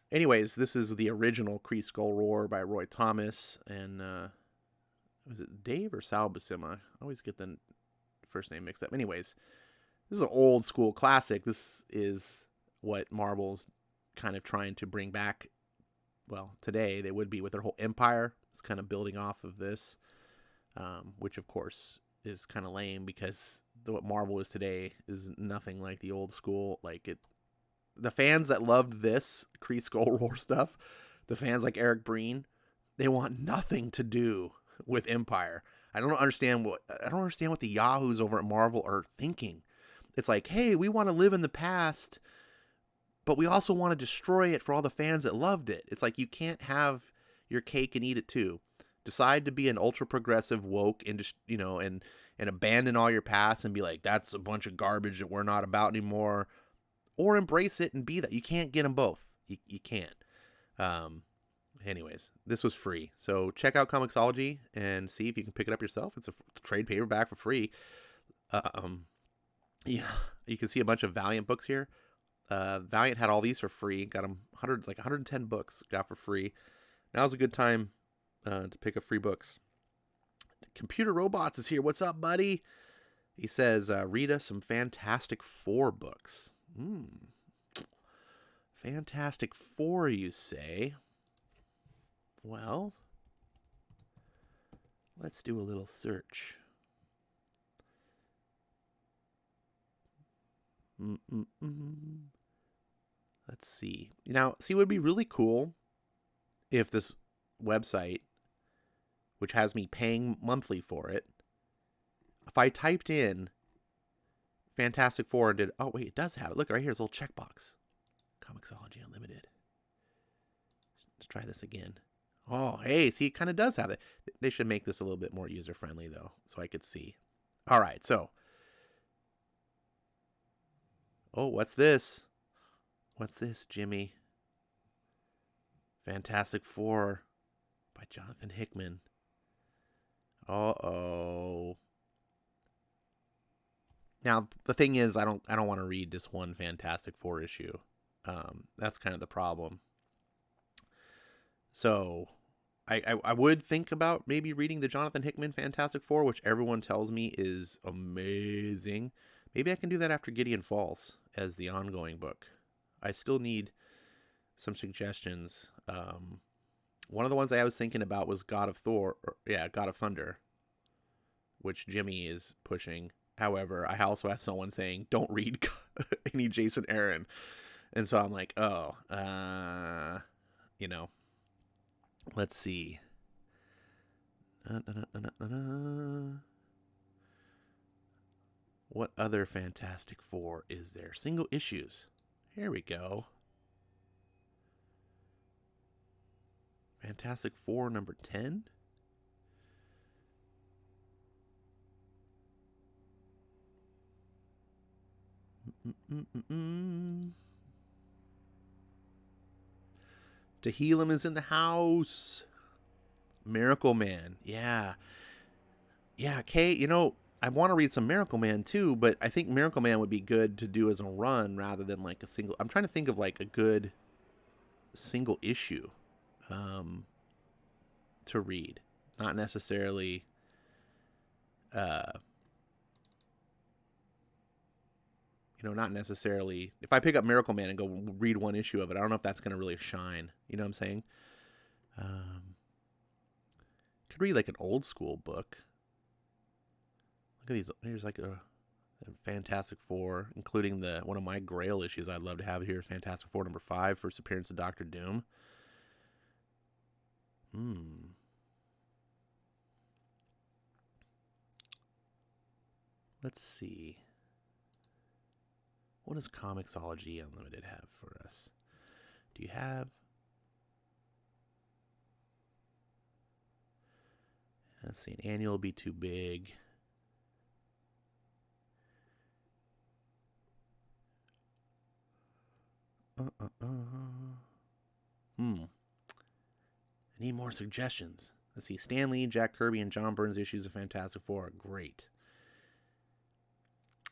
anyways, this is the original Kree Skull Roar by Roy Thomas, and was it Dave or Sal Buscema? I always get the first name mixed up. Anyways, this is an old school classic. This is what Marvel's kind of trying to bring back. Well, today they would be with their whole empire. It's kind of building off of this, which of course is kind of lame because what Marvel is today is nothing like the old school. Like it, the fans that loved this Kree Skull Roar stuff, the fans like Eric Breen, they want nothing to do with Empire. I don't understand what the yahoos over at Marvel are thinking. It's like, hey, we want to live in the past, but we also want to destroy it for all the fans that loved it. It's like, you can't have your cake and eat it too. Decide to be an ultra progressive woke and abandon all your past and be like, that's a bunch of garbage that we're not about anymore, or embrace it and be that. You can't get them both. You can't. Anyways, this was free. So check out Comixology and see if you can pick it up yourself. It's a trade paperback for free. Yeah, you can see a bunch of Valiant books here. Valiant had all these for free. Got them 110 books got for free. Now's a good time to pick up free books. Computer Robots is here. What's up, buddy? He says, read us some Fantastic Four books. Fantastic Four, you say? Well, let's do a little search. Let's see. Now, see, it would be really cool if this website, which has me paying monthly for it, if I typed in Fantastic Four and did, oh wait, it does have it. Look right here, it's a little checkbox. Comixology Unlimited. Let's try this again. Oh, hey, see, it kind of does have it. They should make this a little bit more user-friendly, though, so I could see. All right, so. Oh, what's this? What's this, Jimmy? Fantastic Four by Jonathan Hickman. Uh-oh. Now, the thing is, I don't want to read just one Fantastic Four issue. That's kind of the problem. So, I would think about maybe reading the Jonathan Hickman Fantastic Four, which everyone tells me is amazing. Maybe I can do that after Gideon Falls as the ongoing book. I still need some suggestions. One of the ones I was thinking about was God of Thunder, which Jimmy is pushing. However, I also have someone saying, don't read any Jason Aaron. And so I'm like, let's see. What other Fantastic Four is there? Single issues. Here we go. Fantastic Four number 10. To Heal Him is in the house. Miracle Man. Yeah. Yeah, Kate, I want to read some Miracle Man too, but I think Miracle Man would be good to do as a run rather than like a single. I'm trying to think of like a good single issue to read. Not necessarily not necessarily if I pick up Miracle Man and go read one issue of it, I don't know if that's going to really shine. You know what I'm saying? Could read like an old school book. Look at these. Here's like a Fantastic Four, including one of my Grail issues I'd love to have here, Fantastic Four number 5, first appearance of Doctor Doom. Let's see. What does Comixology Unlimited have for us? Do you have... Let's see, an annual will be too big. I need more suggestions. Let's see, Stan Lee, Jack Kirby, and John Burns issues of Fantastic Four are great.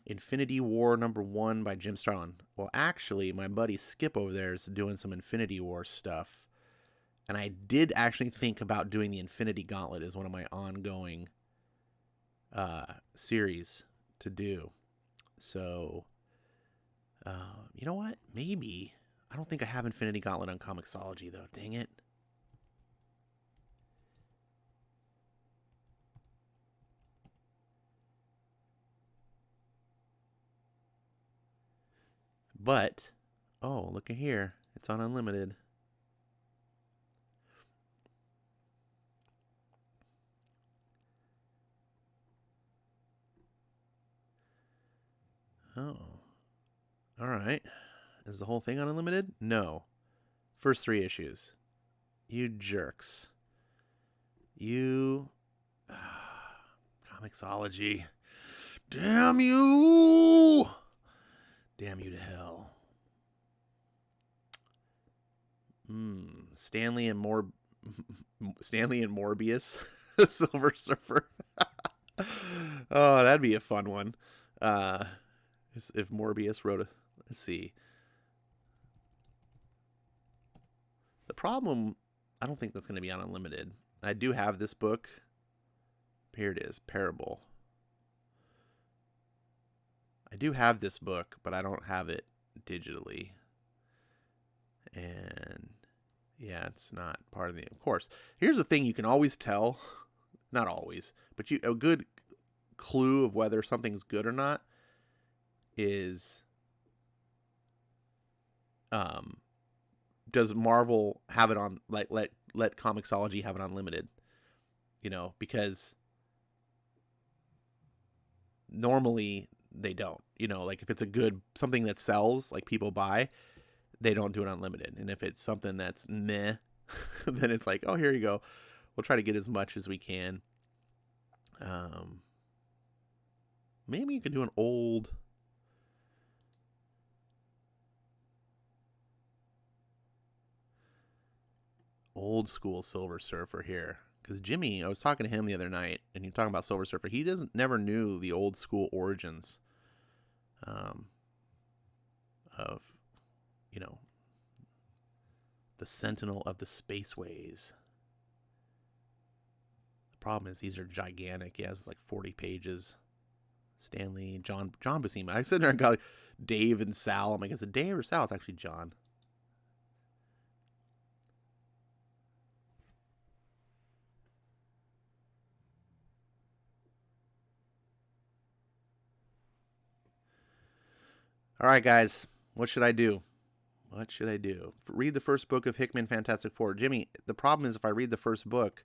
Infinity War number 1 by Jim Starlin. Well, actually, my buddy Skip over there is doing some Infinity War stuff. And I did actually think about doing the Infinity Gauntlet as one of my ongoing series to do. So, you know what? Maybe. I don't think I have Infinity Gauntlet on Comixology, though. Dang it. But, oh, look at here. It's on Unlimited. Oh. All right. Is the whole thing on Unlimited? No. First 3 issues. You jerks. You... Comixology. Damn you! Damn you to hell. Stanley and Morbius. Silver Surfer. Oh, that'd be a fun one. If Morbius wrote a... Let's see. The problem... I don't think that's going to be on Unlimited. I do have this book. Here it is. Parable. I do have this book, but I don't have it digitally. And yeah, it's not part of the... Of course, here's the thing you can always tell. Not always, but a good clue of whether something's good or not is... does Marvel have it on... Like, let Comixology have it unlimited? Because... Normally... they don't, like if it's a good something that sells, like people buy, they don't do it unlimited. And if it's something that's meh, then it's like, oh, here you go, we'll try to get as much as we can. Maybe you could do an old... old school Silver Surfer here. Because Jimmy, I was talking to him the other night, and you're talking about Silver Surfer. He never knew the old school origins of, you know, the Sentinel of the Spaceways. The problem is these are gigantic. He has like 40 pages. Stanley, John Buscema. I said there and got like Dave and Sal. I'm like, is it Dave or Sal? It's actually John. All right, guys, what should I do? What should I do? Read the first book of Hickman Fantastic Four. Jimmy, the problem is if I read the first book,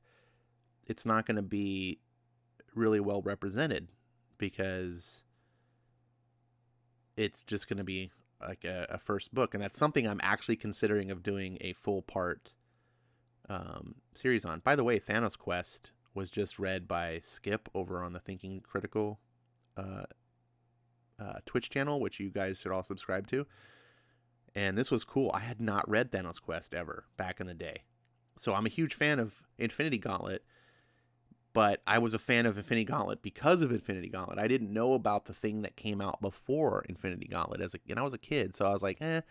it's not going to be really well represented because it's just going to be like a first book. And that's something I'm actually considering of doing a full part series on. By the way, Thanos Quest was just read by Skip over on the Thinking Critical Twitch channel, which you guys should all subscribe to. And this was cool. I had not read Thanos Quest ever back in the day. So I'm a huge fan of Infinity Gauntlet, but I was a fan of Infinity Gauntlet because of Infinity Gauntlet. I didn't know about the thing that came out before Infinity Gauntlet and I was a kid, so I was like, eh.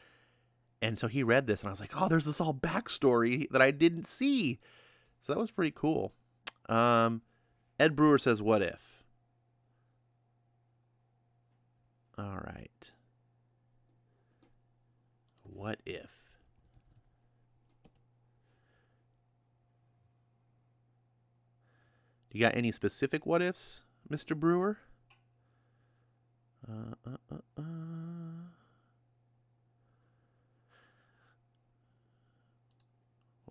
And so he read this, and I was like, oh, there's this all backstory that I didn't see. So that was pretty cool. Ed Brewer says, what if? All right. What if? Do you got any specific what ifs, Mr. Brewer?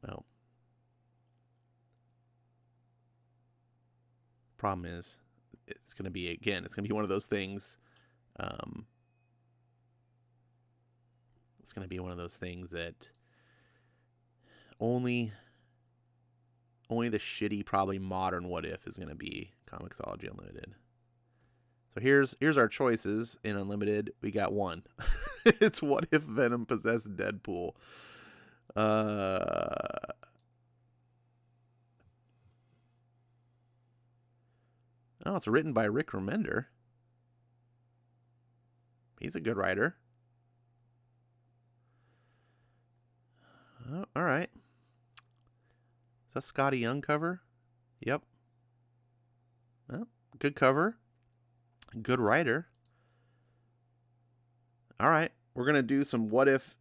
Well, problem is, it's going to be one of those things. It's going to be one of those things that only the shitty, probably modern what if is going to be Comixology Unlimited. So here's our choices in Unlimited. We got one. It's what if Venom possessed Deadpool. Oh, it's written by Rick Remender. He's a good writer. Oh, all right. Is that Scotty Young cover? Yep. Well, good cover. Good writer. All right. We're going to do some what if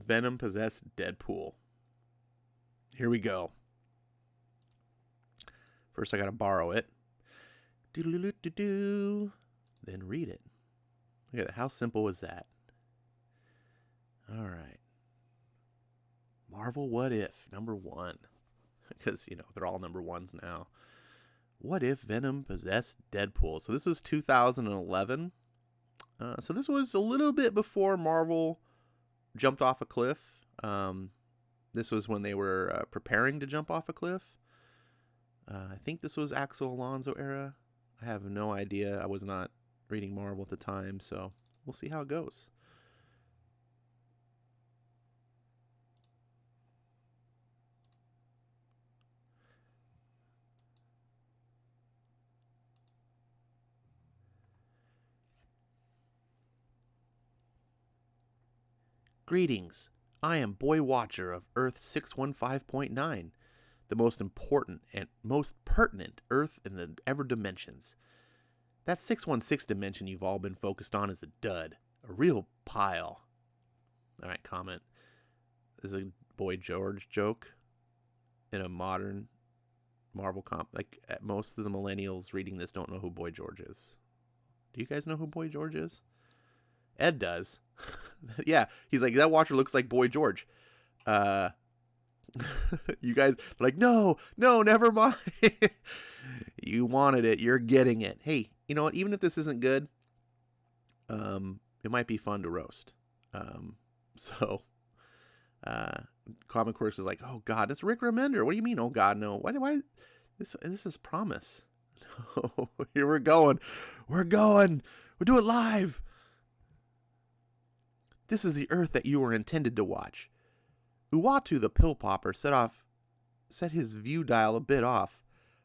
Venom possessed Deadpool. Here we go. First, I got to borrow it. Then read it. Look at that. How simple is that? All right. Marvel What If, number 1. Because, they're all number 1s now. What if Venom possessed Deadpool? So this was 2011. So this was a little bit before Marvel jumped off a cliff. This was when they were preparing to jump off a cliff. I think this was Axel Alonso era. I have no idea. I was not reading Marvel at the time, so we'll see how it goes. Greetings. I am Boy Watcher of Earth 615.9, the most important and most pertinent Earth in the ever dimensions. That 616 dimension you've all been focused on is a dud, a real pile. All right, comment. This is a Boy George joke in a modern Marvel comp. Like, most of the millennials reading this don't know who Boy George is. Do you guys know who Boy George is? Ed does. Yeah, he's like, that Watcher looks like Boy George. You guys are like, no, never mind. You wanted it. You're getting it. Hey, you know what? Even if this isn't good, it might be fun to roast. Comic Works is like, oh God, it's Rick Remender. What do you mean? Oh God, no. Why? This is promise. No, here we're going. We'll do it live. This is the Earth that you were intended to watch. Uatu the pill popper set his view dial a bit off.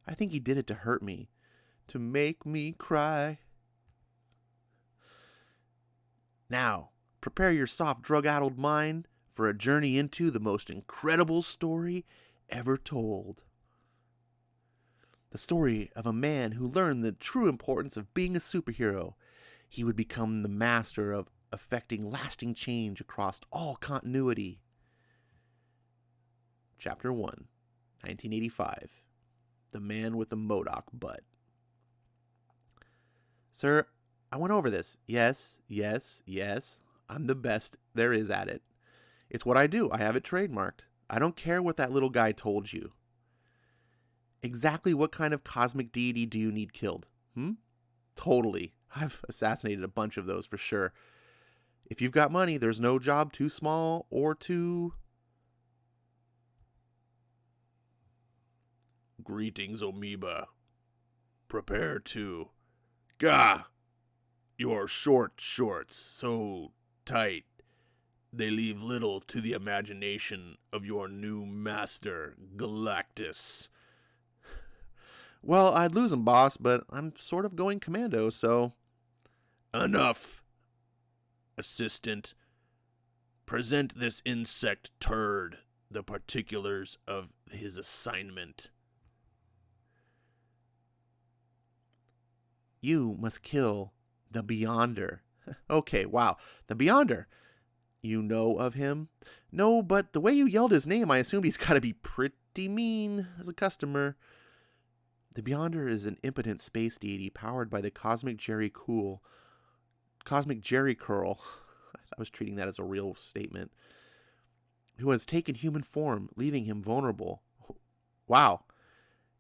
I think he did it to hurt me, to make me cry. Now, prepare your soft drug-addled mind for a journey into the most incredible story ever told. The story of a man who learned the true importance of being a superhero. He would become the master of effecting lasting change across all continuity. Chapter 1, 1985. The Man with the Modoc Butt. Sir, I went over this. Yes. I'm the best there is at it. It's what I do. I have it trademarked. I don't care what that little guy told you. Exactly what kind of cosmic deity do you need killed? Totally. I've assassinated a bunch of those for sure. If you've got money, there's no job too small or too... Greetings, amoeba. Prepare to... Gah! Your short shorts so tight, they leave little to the imagination of your new master, Galactus. Well, I'd lose him, boss, but I'm sort of going commando, so... Enough, assistant. Present this insect turd the particulars of his assignment. You must kill the Beyonder. Okay, wow. The Beyonder. You know of him? No, but the way you yelled his name, I assumed he's got to be pretty mean as a customer. The Beyonder is an impotent space deity powered by the Cosmic Jerry Curl. I was treating that as a real statement. Who has taken human form, leaving him vulnerable. Wow.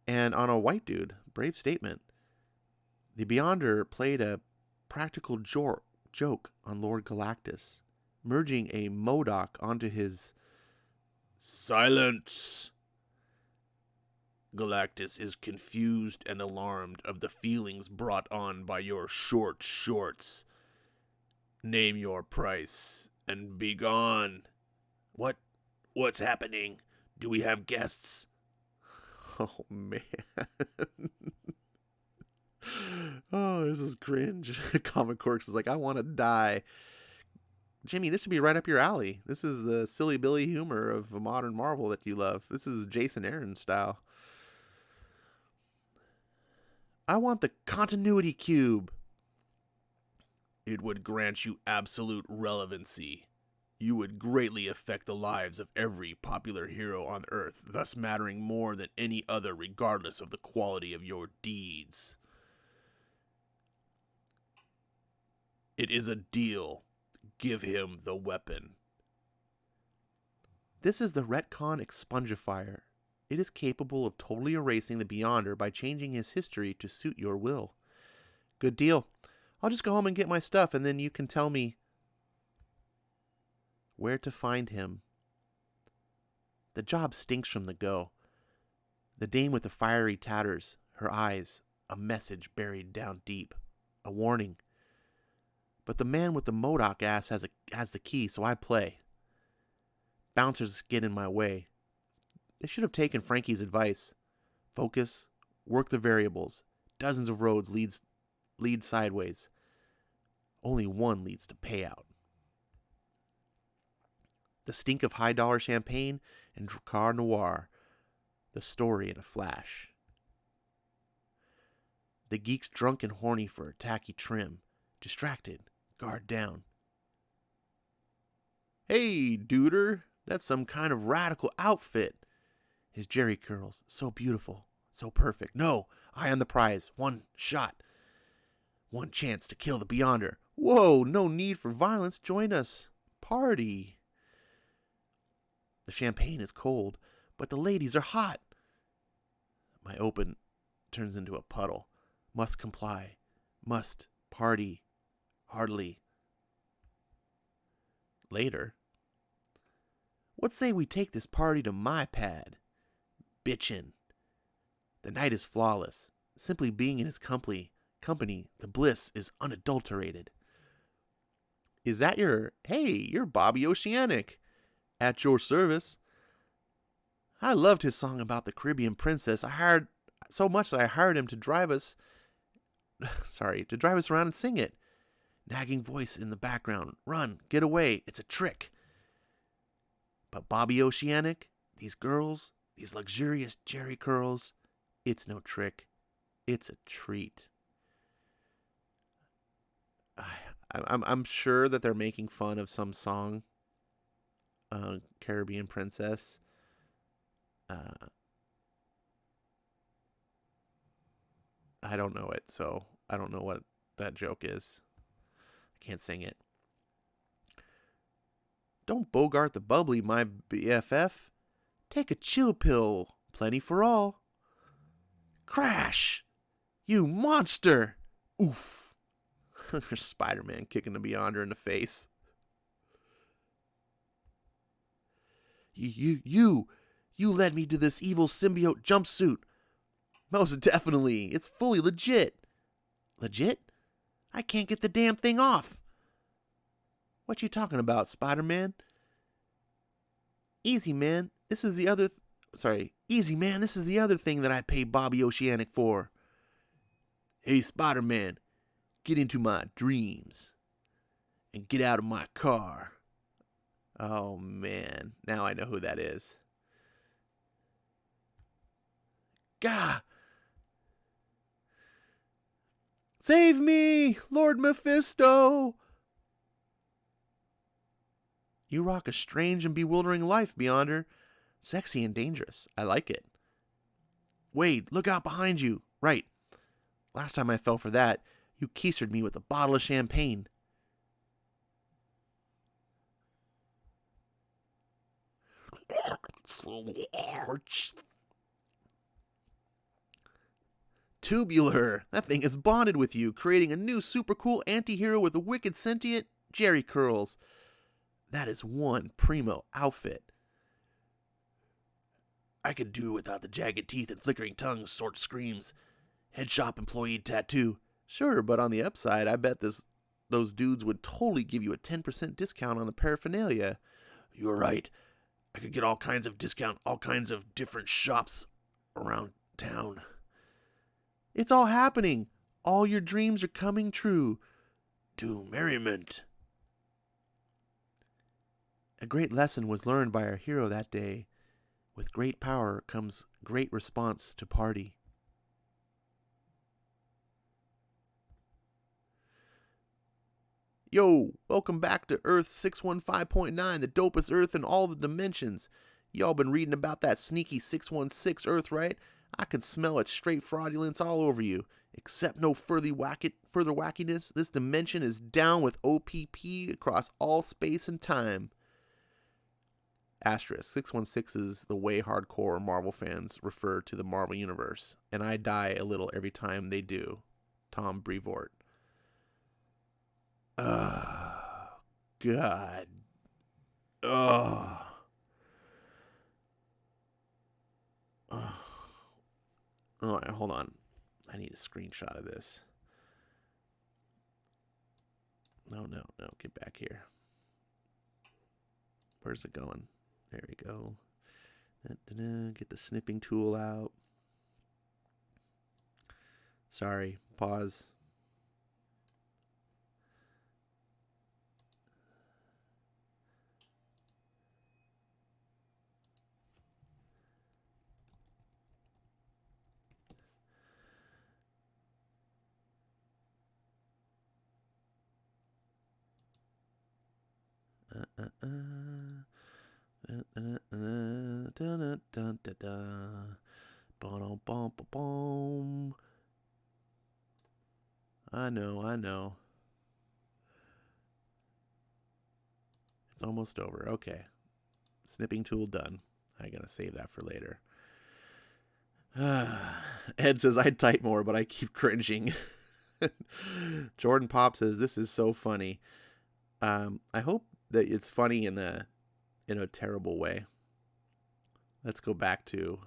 And on a white dude. Brave statement. The Beyonder played a practical joke on Lord Galactus, merging a Modoc onto his... Silence! Galactus is confused and alarmed of the feelings brought on by your short shorts. Name your price and be gone. What's happening? Do we have guests? Oh, man. Oh, this is cringe. Comic Quirks is like, I want to die. Jimmy, this should be right up your alley. This is the silly Billy humor of a modern Marvel that you love. This is Jason Aaron style. I want the continuity cube. It would grant you absolute relevancy. You would greatly affect the lives of every popular hero on Earth, thus mattering more than any other regardless of the quality of your deeds. It is a deal. Give him the weapon. This is the Retcon Expungifier. It is capable of totally erasing the Beyonder by changing his history to suit your will. Good deal. I'll just go home and get my stuff, and then you can tell me where to find him. The job stinks from the go. The dame with the fiery tatters, her eyes, a message buried down deep, a warning. But the man with the Modoc ass has the key, so I play. Bouncers get in my way. They should have taken Frankie's advice. Focus, work the variables. Dozens of roads lead sideways. Only one leads to payout. The stink of high-dollar champagne and Dracar Noir. The story in a flash. The geek's drunk and horny for a tacky trim. Distracted, guard down. Hey, duder, that's some kind of radical outfit. His jerry curls, so beautiful, so perfect. No, I am the prize. One shot. One chance to kill the Beyonder. Whoa, no need for violence. Join us. Party. The champagne is cold, but the ladies are hot. My open turns into a puddle. Must comply. Must party. Heartily. Later. What say we take this party to my pad? Bitchin'. The night is flawless. Simply being in his company, the bliss is unadulterated. Is that you're Bobby Oceanic. At your service. I loved his song about the Caribbean princess. I hired so much that I hired him to drive us to drive us around and sing it. Nagging voice in the background. Run, get away, it's a trick. But Bobby Oceanic, these girls, these luxurious jerry curls, it's no trick. It's a treat. I'm sure that they're making fun of some song, Caribbean Princess. I don't know it, so I don't know what that joke is. I can't sing it. Don't bogart the bubbly, my BFF. Take a chill pill, plenty for all. Crash! You monster! Oof. Spider-Man kicking the Beyonder in the face. You led me to this evil symbiote jumpsuit. Most definitely. It's fully legit. Legit? I can't get the damn thing off. What you talking about, Spider-Man? Easy, man. This is the other... Easy, man. This is the other thing that I paid Bobby Oceanic for. Hey, Spider-Man. Get into my dreams. And get out of my car. Oh, man. Now I know who that is. Gah! Save me, Lord Mephisto! You rock a strange and bewildering life, Beyonder. Sexy and dangerous. I like it. Wade, look out behind you. Right. Last time I fell for that, you keistered me with a bottle of champagne. Tubular. That thing is bonded with you, creating a new super cool anti-hero with a wicked sentient jerry curls. That is one primo outfit. I could do without the jagged teeth and flickering tongues, sort screams. Head shop employee tattoo. Sure, but on the upside, I bet those dudes would totally give you a 10% discount on the paraphernalia. You're right. I could get all kinds of discount, all kinds of different shops around town. It's all happening. All your dreams are coming true. To merriment. A great lesson was learned by our hero that day. With great power comes great response to party. Yo, welcome back to Earth 615.9, the dopest Earth in all the dimensions. Y'all been reading about that sneaky 616 Earth, right? I can smell its straight fraudulence all over you. Except no further wackiness, this dimension is down with OPP across all space and time. Asterisk, 616 is the way hardcore Marvel fans refer to the Marvel Universe, and I die a little every time they do. Tom Brevoort. God. All right, hold on. I need a screenshot of this. No. Get back here. Where's it going? There we go. Get the snipping tool out. Sorry. Pause. I know. It's almost over. Okay. Snipping tool done. I gotta save that for later. Ed says I'd type more, but I keep cringing. Jordan Pop says this is so funny. I hope that it's funny in a terrible way. Let's go back to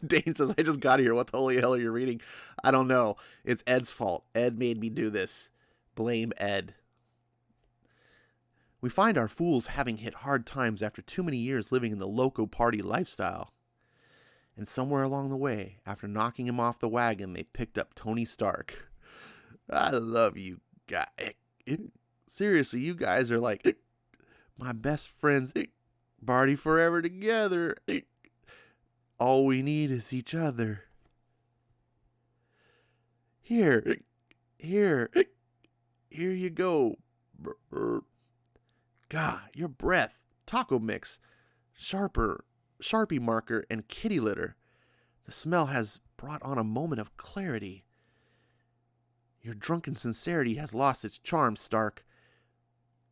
Dane says I just got here. What the holy hell are you reading? I don't know. It's Ed's fault. Ed made me do this. Blame Ed. We find our fools having hit hard times after too many years living in the loco party lifestyle. And somewhere along the way, after knocking him off the wagon, they picked up Tony Stark. I love you guys. Seriously, you guys are like my best friends. Party forever together. All we need is each other. Here you go. God, your breath, taco mix, Sharpie marker, and kitty litter. The smell has brought on a moment of clarity. Your drunken sincerity has lost its charm, Stark.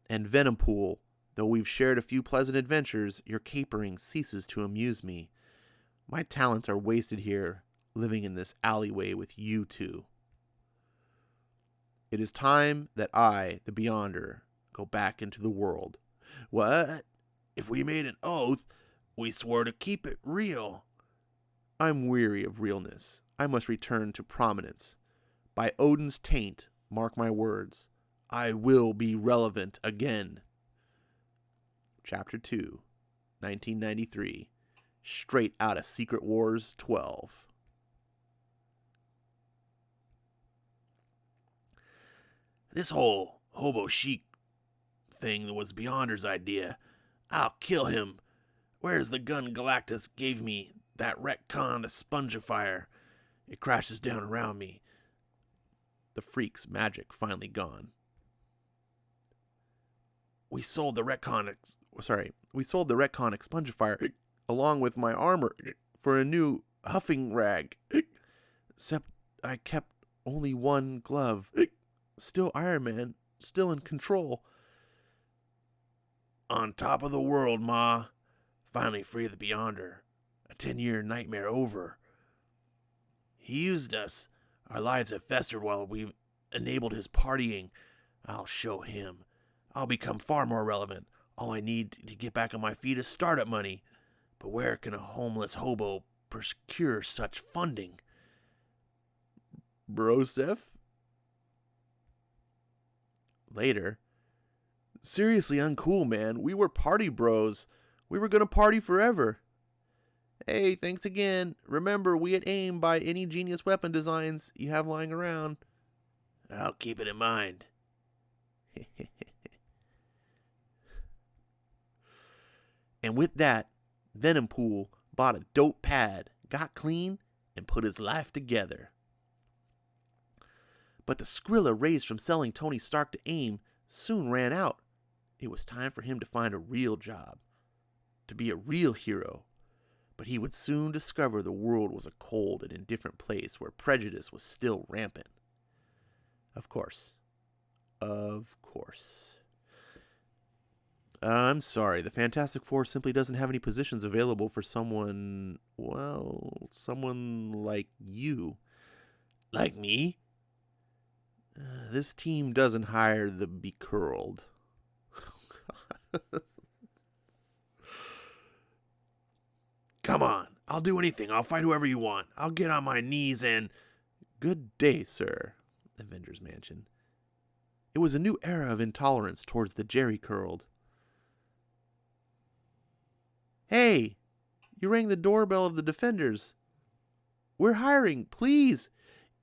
And Venompool, though we've shared a few pleasant adventures, your capering ceases to amuse me. My talents are wasted here, living in this alleyway with you two. It is time that I, the Beyonder, go back into the world. What? If we made an oath, we swore to keep it real. I'm weary of realness. I must return to prominence. By Odin's taint, mark my words, I will be relevant again. Chapter 2, 1993. Straight out of Secret Wars 12. This whole hobo chic thing was Beyonder's idea. I'll kill him. Where's the gun Galactus gave me? That retcon to spongifier. It crashes down around me. The freak's magic finally gone. We sold the retcon expungifier along with my armor for a new huffing rag. Except I kept only one glove. Still Iron Man, still in control. On top of the world, Ma. Finally free of the Beyonder. A 10-year nightmare over. He used us. Our lives have festered while we've enabled his partying. I'll show him. I'll become far more relevant. All I need to get back on my feet is startup money. But where can a homeless hobo procure such funding? Broseph? Later. Seriously uncool, man. We were party bros. We were gonna party forever. Hey, thanks again. Remember, we at AIM buy any genius weapon designs you have lying around. I'll keep it in mind. And with that, Venompool bought a dope pad, got clean, and put his life together. But the Skrilla raised from selling Tony Stark to AIM soon ran out. It was time for him to find a real job, to be a real hero. But he would soon discover the world was a cold and indifferent place where prejudice was still rampant. Of course. I'm sorry, the Fantastic Four simply doesn't have any positions available for someone like you. Like me? This team doesn't hire the becurled. Come on, I'll do anything. I'll fight whoever you want. I'll get on my knees and... Good day, sir. Avengers Mansion. It was a new era of intolerance towards the jerry-curled. Hey, you rang the doorbell of the Defenders. We're hiring, please.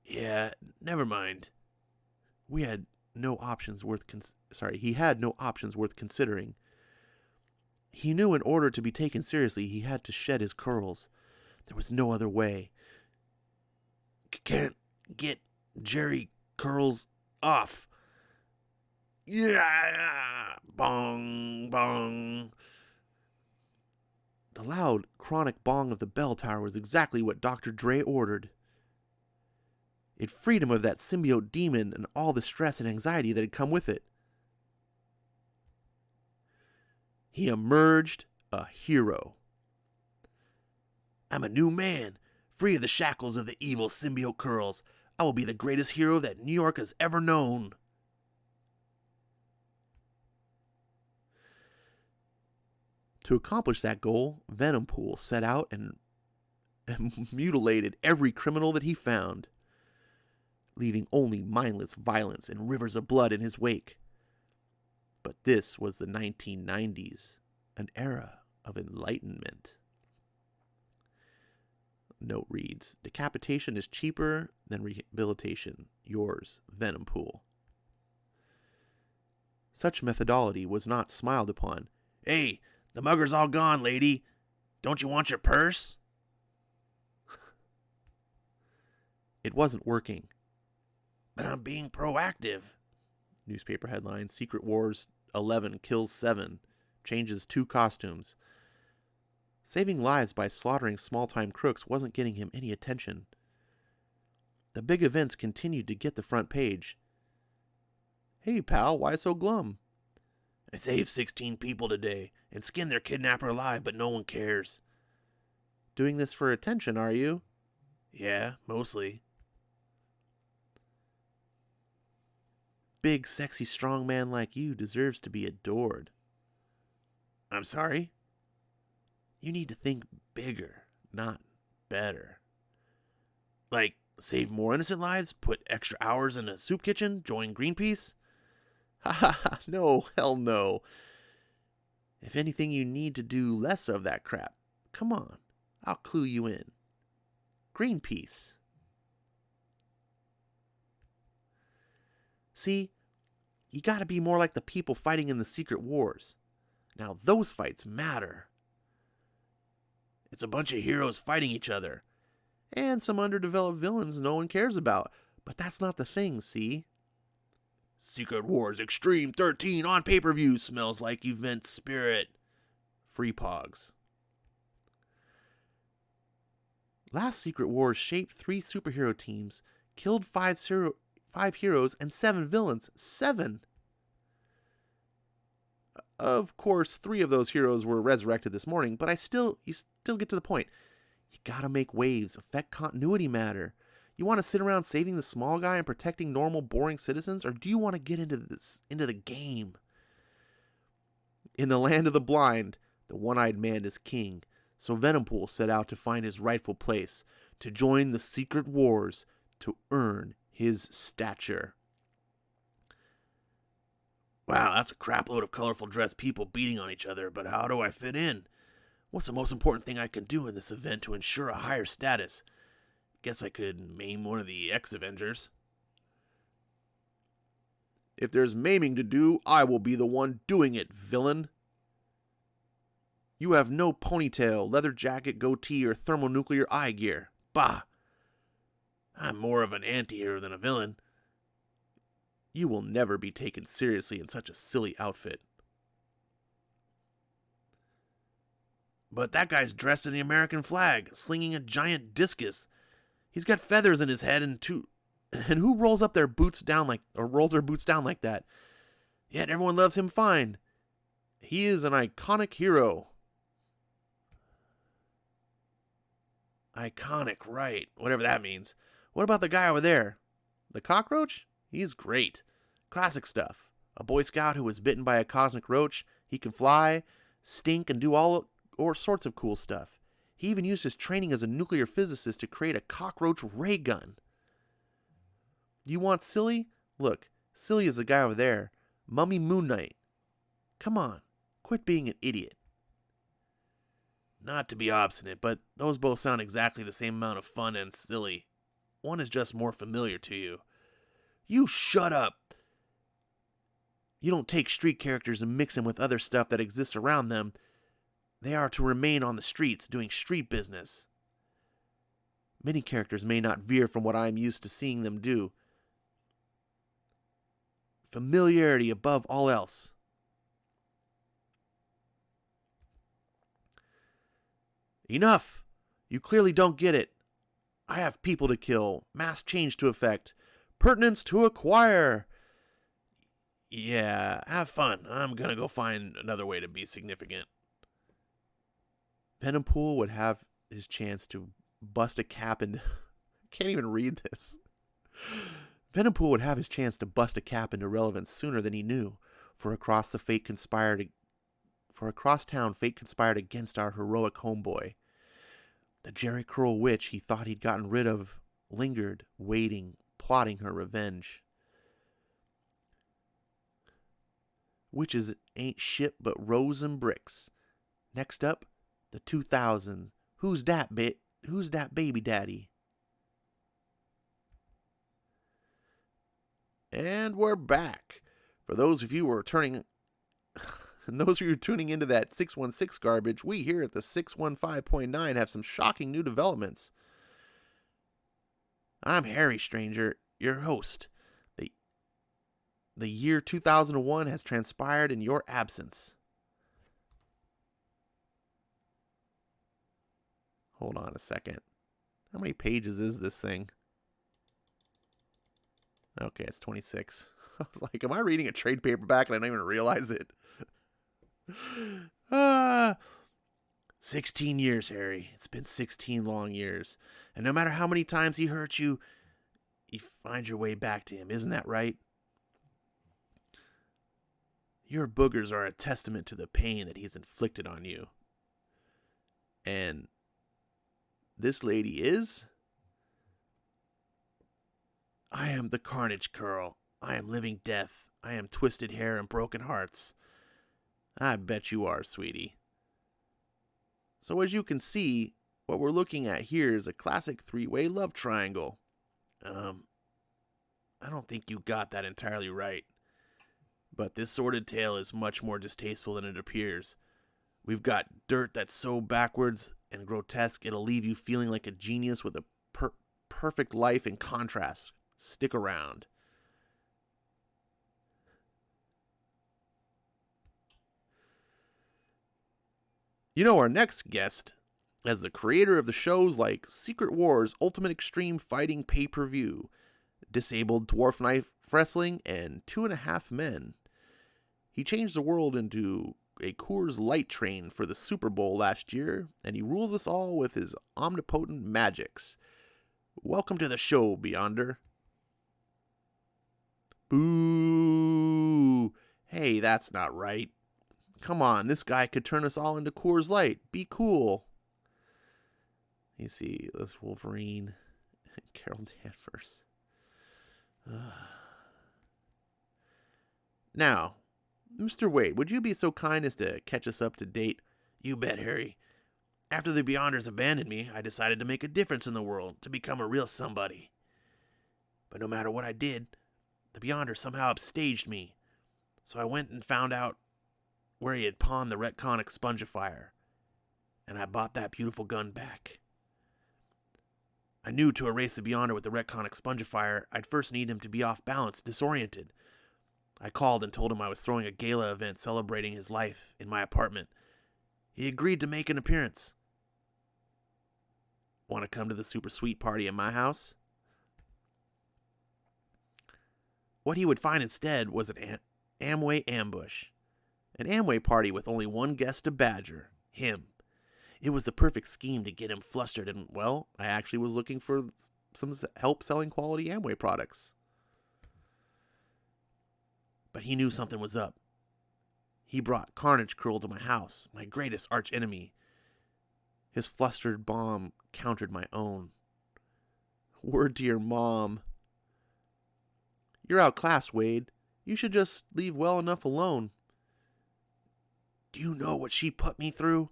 Yeah, never mind. He had no options worth considering. He knew in order to be taken seriously, he had to shed his curls. There was no other way. Can't get Jerry curls off. Yeah, bong, bong. The loud, chronic bong of the bell tower was exactly what Dr. Dre ordered. It freed him of that symbiote demon and all the stress and anxiety that had come with it. He emerged a hero. I'm a new man, free of the shackles of the evil symbiote curls. I will be the greatest hero that New York has ever known. To accomplish that goal, Venompool set out and mutilated every criminal that he found, leaving only mindless violence and rivers of blood in his wake. But this was the 1990s, an era of enlightenment. Note reads, decapitation is cheaper than rehabilitation. Yours, Venompool. Such methodology was not smiled upon. Hey, the mugger's all gone, lady. Don't you want your purse? It wasn't working. But I'm being proactive. Newspaper headline, Secret Wars 11 kills 7, changes 2 costumes. Saving lives by slaughtering small-time crooks wasn't getting him any attention. The big events continued to get the front page. Hey, pal, why so glum? I saved 16 people today and skinned their kidnapper alive, but no one cares. Doing this for attention, are you? Yeah, mostly. Big, sexy, strong man like you deserves to be adored. I'm sorry? You need to think bigger, not better. Like, save more innocent lives, put extra hours in a soup kitchen, join Greenpeace? Ha ha ha, no, hell no. If anything, you need to do less of that crap. Come on, I'll clue you in. Greenpeace. See, you gotta be more like the people fighting in the secret wars. Now those fights matter. It's a bunch of heroes fighting each other. And some underdeveloped villains no one cares about. But that's not the thing, see? Secret Wars Extreme 13 on pay-per-view smells like event spirit. Free Pogs. Last Secret Wars shaped 3 superhero teams, killed 5 heroes and 7 villains. 7! Of course, 3 of those heroes were resurrected this morning, but you still get to the point. You gotta make waves, affect continuity matter. You want to sit around saving the small guy and protecting normal, boring citizens, or do you want to get into the game? In the land of the blind, the one-eyed man is king, so Venompool set out to find his rightful place, to join the secret wars, to earn his stature. Wow, that's a crapload of colorful dressed people beating on each other, but how do I fit in? What's the most important thing I can do in this event to ensure a higher status? Guess I could maim one of the ex-Avengers. If there's maiming to do, I will be the one doing it, villain. You have no ponytail, leather jacket, goatee, or thermonuclear eye gear. Bah! I'm more of an anti-hero than a villain. You will never be taken seriously in such a silly outfit. But that guy's dressed in the American flag, slinging a giant discus. He's got feathers in his head and who rolls their boots down like that? Yet everyone loves him fine. He is an iconic hero. Iconic, right. Whatever that means. What about the guy over there? The cockroach? He's great. Classic stuff. A Boy Scout who was bitten by a cosmic roach. He can fly, stink, and do all sorts of cool stuff. He even used his training as a nuclear physicist to create a cockroach ray gun. You want silly? Look, silly is the guy over there. Mummy Moon Knight. Come on, quit being an idiot. Not to be obstinate, but those both sound exactly the same amount of fun and silly. One is just more familiar to you. You shut up! You don't take street characters and mix them with other stuff that exists around them. They are to remain on the streets, doing street business. Many characters may not veer from what I am used to seeing them do. Familiarity above all else. Enough! You clearly don't get it. I have people to kill, mass change to effect, pertinence to acquire. Yeah, have fun. I'm gonna go find another way to be significant. Venompool would have his chance to bust a cap into... I can't even read this. Venompool would have his chance to bust a cap into relevance sooner than he knew, for across town fate conspired against our heroic homeboy. The Jerry Curl witch he thought he'd gotten rid of lingered, waiting, plotting her revenge. Witches ain't shit but rose and bricks. Next up, the 2000s. Who's that baby daddy? And we're back. For those of you who are tuning into that 616 garbage, we here at the 615.9 have some shocking new developments. I'm Harry Stranger, your host. The year 2001 has transpired in your absence. Hold on a second. How many pages is this thing? Okay, it's 26. I was like, am I reading a trade paperback and I don't even realize it? 16 years, Harry. It's been 16 long years. And no matter how many times he hurt you, you find your way back to him. Isn't that right? Your boogers are a testament to the pain that he's inflicted on you. And this lady is? I am the Carnage Curl. I am living death. I am twisted hair and broken hearts. I bet you are, sweetie. So as you can see, what we're looking at here is a classic three-way love triangle. I don't think you got that entirely right. But this sordid tale is much more distasteful than it appears. We've got dirt that's so backwards and grotesque it'll leave you feeling like a genius with a perfect life in contrast. Stick around. You know, our next guest, as the creator of the shows like Secret Wars Ultimate Extreme Fighting Pay-Per-View, Disabled Dwarf Knife Wrestling, and 2.5 Men. He changed the world into a Coors Light train for the Super Bowl last year, and he rules us all with his omnipotent magics. Welcome to the show, Beyonder. Boo! Hey, that's not right. Come on, this guy could turn us all into Coors Light. Be cool. You see, this Wolverine and Carol Danvers. Now, Mr. Wade, would you be so kind as to catch us up to date? You bet, Harry. After the Beyonders abandoned me, I decided to make a difference in the world, to become a real somebody. But no matter what I did, the Beyonder somehow upstaged me. So I went and found out where he had pawned the retcon expungifier, and I bought that beautiful gun back. I knew to erase the Beyonder with the retcon expungifier, I'd first need him to be off balance, disoriented. I called and told him I was throwing a gala event celebrating his life in my apartment. He agreed to make an appearance. Want to come to the super sweet party at my house? What he would find instead was an Amway ambush. An Amway party with only one guest to badger, him. It was the perfect scheme to get him flustered, and, well, I actually was looking for some help selling quality Amway products. But he knew something was up. He brought Carnage Curl to my house, my greatest archenemy. His flustered bomb countered my own. Word to your mom. You're outclassed, Wade. You should just leave well enough alone. Do you know what she put me through?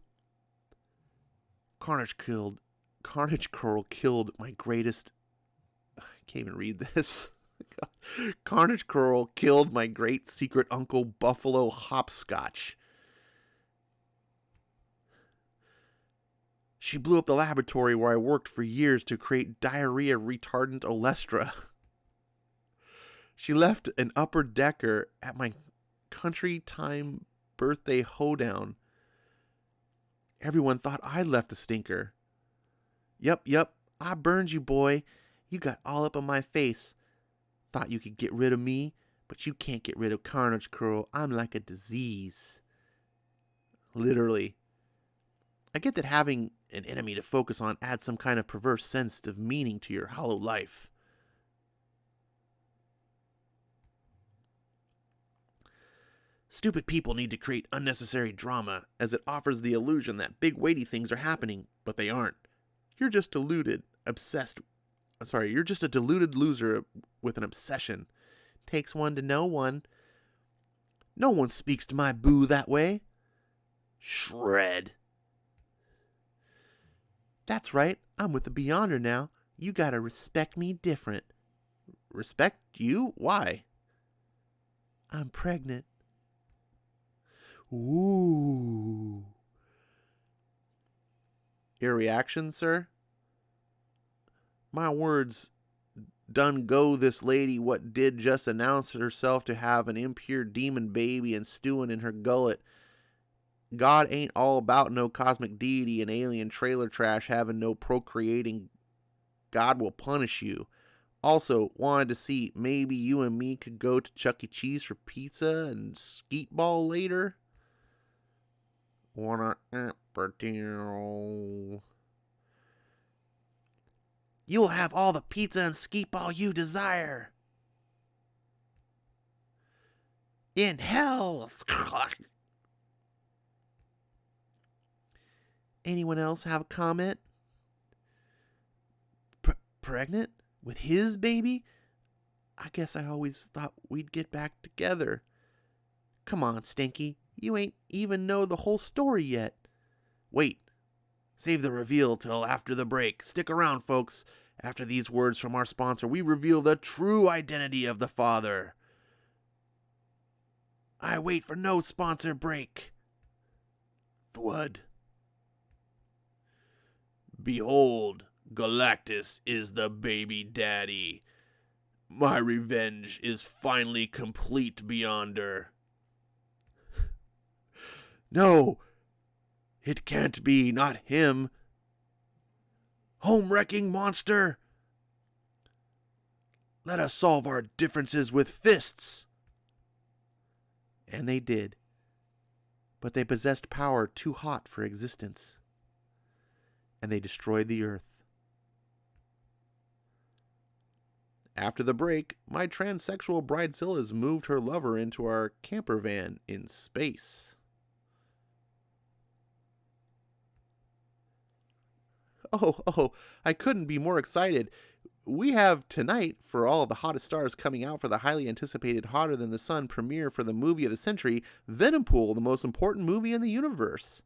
Carnage Curl killed my greatest... I can't even read this. Carnage Curl killed my great secret uncle Buffalo Hopscotch. She blew up the laboratory where I worked for years to create diarrhea retardant Olestra. She left an upper decker at my country time birthday hoedown. Everyone thought I left a stinker. Yup, I burned you, boy. You got all up on my face. Thought you could get rid of me, but you can't get rid of Carnage Curl. I'm like a disease. Literally. I get that having an enemy to focus on adds some kind of perverse sense of meaning to your hollow life. Stupid people need to create unnecessary drama, as it offers the illusion that big weighty things are happening, but they aren't. You're just you're just a deluded loser with an obsession. Takes one to know one. No one speaks to my boo that way. Shred. That's right, I'm with the Beyonder now. You gotta respect me different. Respect you? Why? I'm pregnant. Ooh. Your reaction, sir? My words done go this lady what did just announce herself to have an impure demon baby and stewing in her gullet. God ain't all about no cosmic deity and alien trailer trash having no procreating. God will punish you. Also, wanted to see maybe you and me could go to Chuck E. Cheese for pizza and skeet ball later. Wanna You'll have all the pizza and skeet ball you desire. In hell. Anyone else have a comment? Pregnant? With his baby? I guess I always thought we'd get back together. Come on, Stinky. You ain't even know the whole story yet. Wait. Save the reveal till after the break. Stick around, folks. After these words from our sponsor, we reveal the true identity of the father. I wait for no sponsor break. Thwud. Behold, Galactus is the baby daddy. My revenge is finally complete, Beyonder. No, it can't be, not him. Home-wrecking monster! Let us solve our differences with fists! And they did. But they possessed power too hot for existence. And they destroyed the earth. After the break, my transsexual bridezilla has moved her lover into our camper van in space. Oh, I couldn't be more excited. We have tonight, for all of the hottest stars coming out for the highly anticipated Hotter Than the Sun premiere for the movie of the century, Venompool, the most important movie in the universe.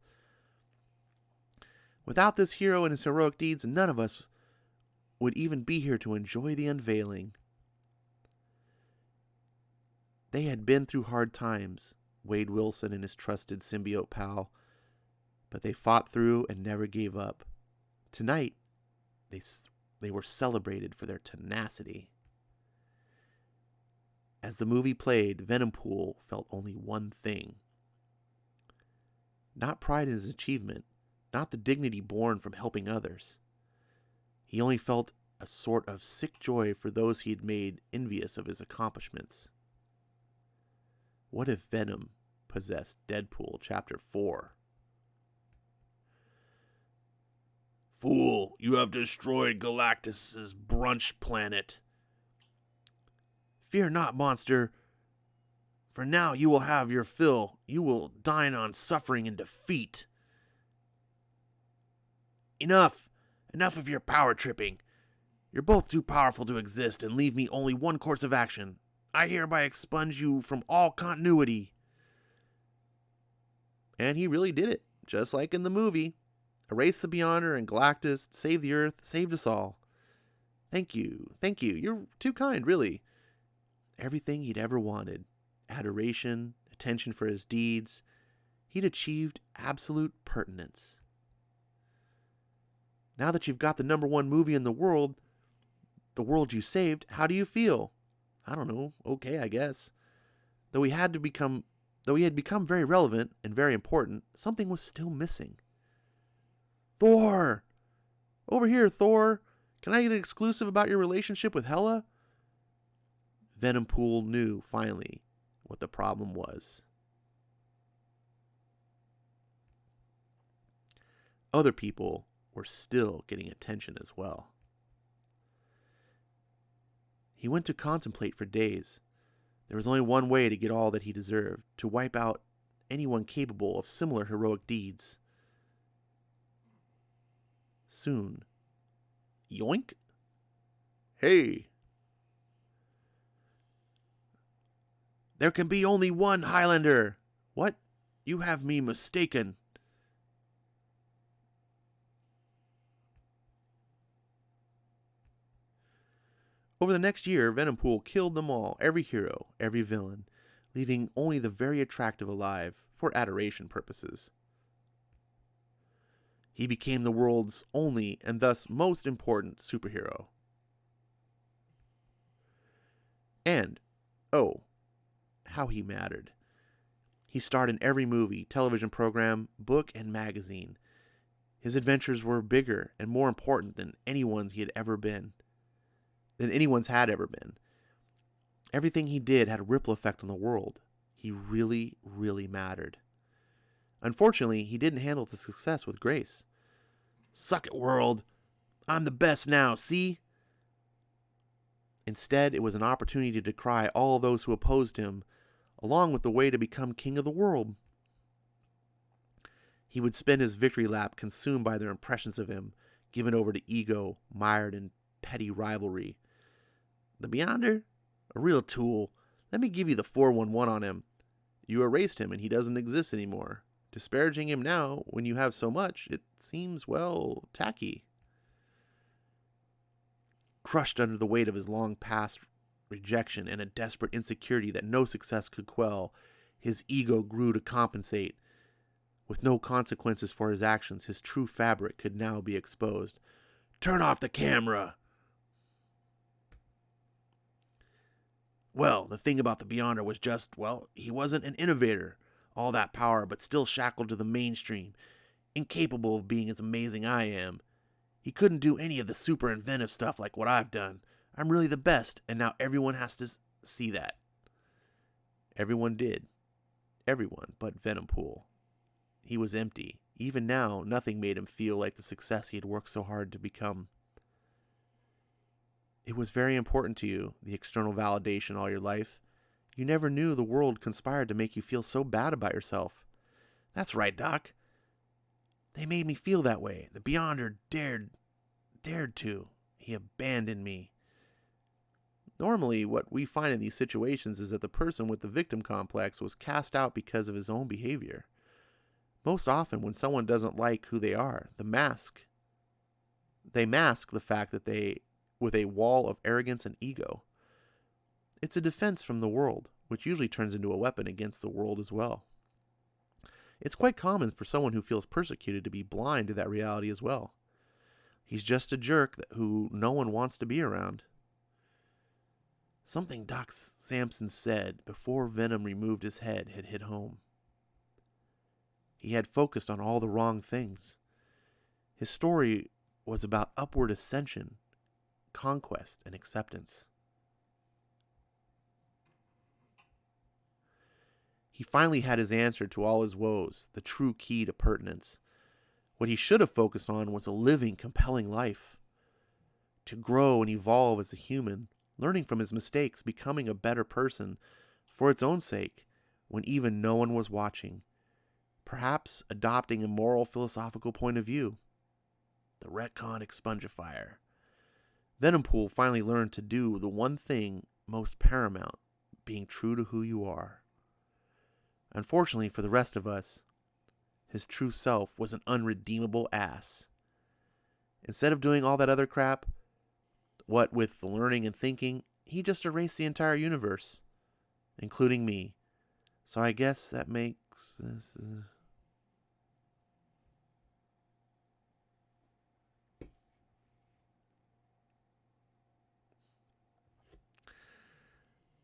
Without this hero and his heroic deeds, none of us would even be here to enjoy the unveiling. They had been through hard times, Wade Wilson and his trusted symbiote pal, but they fought through and never gave up. Tonight, they were celebrated for their tenacity. As the movie played, Venompool felt only one thing. Not pride in his achievement, not the dignity born from helping others. He only felt a sort of sick joy for those he had made envious of his accomplishments. What if Venom possessed Deadpool Chapter 4? Fool, you have destroyed Galactus's brunch planet. Fear not, monster. For now you will have your fill. You will dine on suffering and defeat. Enough. Enough of your power tripping. You're both too powerful to exist and leave me only one course of action. I hereby expunge you from all continuity. And he really did it, just like in the movie. Erase the Beyonder and Galactus, save the Earth, saved us all. Thank you. You're too kind, really. Everything he'd ever wanted. Adoration, attention for his deeds. He'd achieved absolute pertinence. Now that you've got the #1 movie in the world you saved, how do you feel? I don't know, okay, I guess. Though he had become very relevant and very important, something was still missing. Thor! Over here, Thor! Can I get an exclusive about your relationship with Hela? Venompool knew, finally, what the problem was. Other people were still getting attention as well. He went to contemplate for days. There was only one way to get all that he deserved, to wipe out anyone capable of similar heroic deeds. Soon. Yoink! Hey! There can be only one Highlander. What? You have me mistaken. Over the next year, Venompool killed them all, every hero, every villain, leaving only the very attractive alive for adoration purposes. He became the world's only and thus most important superhero. And, oh, how he mattered. He starred in every movie, television program, book, and magazine. His adventures were bigger and more important than anyone's had ever been. Everything he did had a ripple effect on the world. He really, really mattered. Unfortunately, he didn't handle the success with grace. Suck it, world. I'm the best now, see? Instead, it was an opportunity to decry all those who opposed him, along with the way to become king of the world. He would spend his victory lap consumed by their impressions of him, given over to ego, mired in petty rivalry. The Beyonder? A real tool. Let me give you the 411 on him. You erased him and he doesn't exist anymore. Disparaging him now, when you have so much, it seems, well, tacky. Crushed under the weight of his long past rejection and a desperate insecurity that no success could quell, his ego grew to compensate. With no consequences for his actions, his true fabric could now be exposed. Turn off the camera! Well, the thing about the Beyonder was just, well, he wasn't an innovator. All that power, but still shackled to the mainstream. Incapable of being as amazing I am. He couldn't do any of the super inventive stuff like what I've done. I'm really the best, and now everyone has to see that. Everyone did. Everyone but Venompool. He was empty. Even now, nothing made him feel like the success he had worked so hard to become. It was very important to you, the external validation all your life. You never knew the world conspired to make you feel so bad about yourself. That's right, Doc. They made me feel that way. The Beyonder dared to. He abandoned me. Normally, what we find in these situations is that the person with the victim complex was cast out because of his own behavior. Most often, when someone doesn't like who they are, they mask the fact that they, with a wall of arrogance and ego. It's a defense from the world, which usually turns into a weapon against the world as well. It's quite common for someone who feels persecuted to be blind to that reality as well. He's just a jerk who no one wants to be around. Something Doc Samson said before Venom removed his head had hit home. He had focused on all the wrong things. His story was about upward ascension, conquest, and acceptance. He finally had his answer to all his woes, the true key to pertinence. What he should have focused on was a living, compelling life. To grow and evolve as a human, learning from his mistakes, becoming a better person for its own sake, when even no one was watching. Perhaps adopting a moral, philosophical point of view. The retcon expungifier. Venompool finally learned to do the one thing most paramount, being true to who you are. Unfortunately for the rest of us, his true self was an unredeemable ass. Instead of doing all that other crap, what with the learning and thinking, he just erased the entire universe, including me. So I guess that makes this...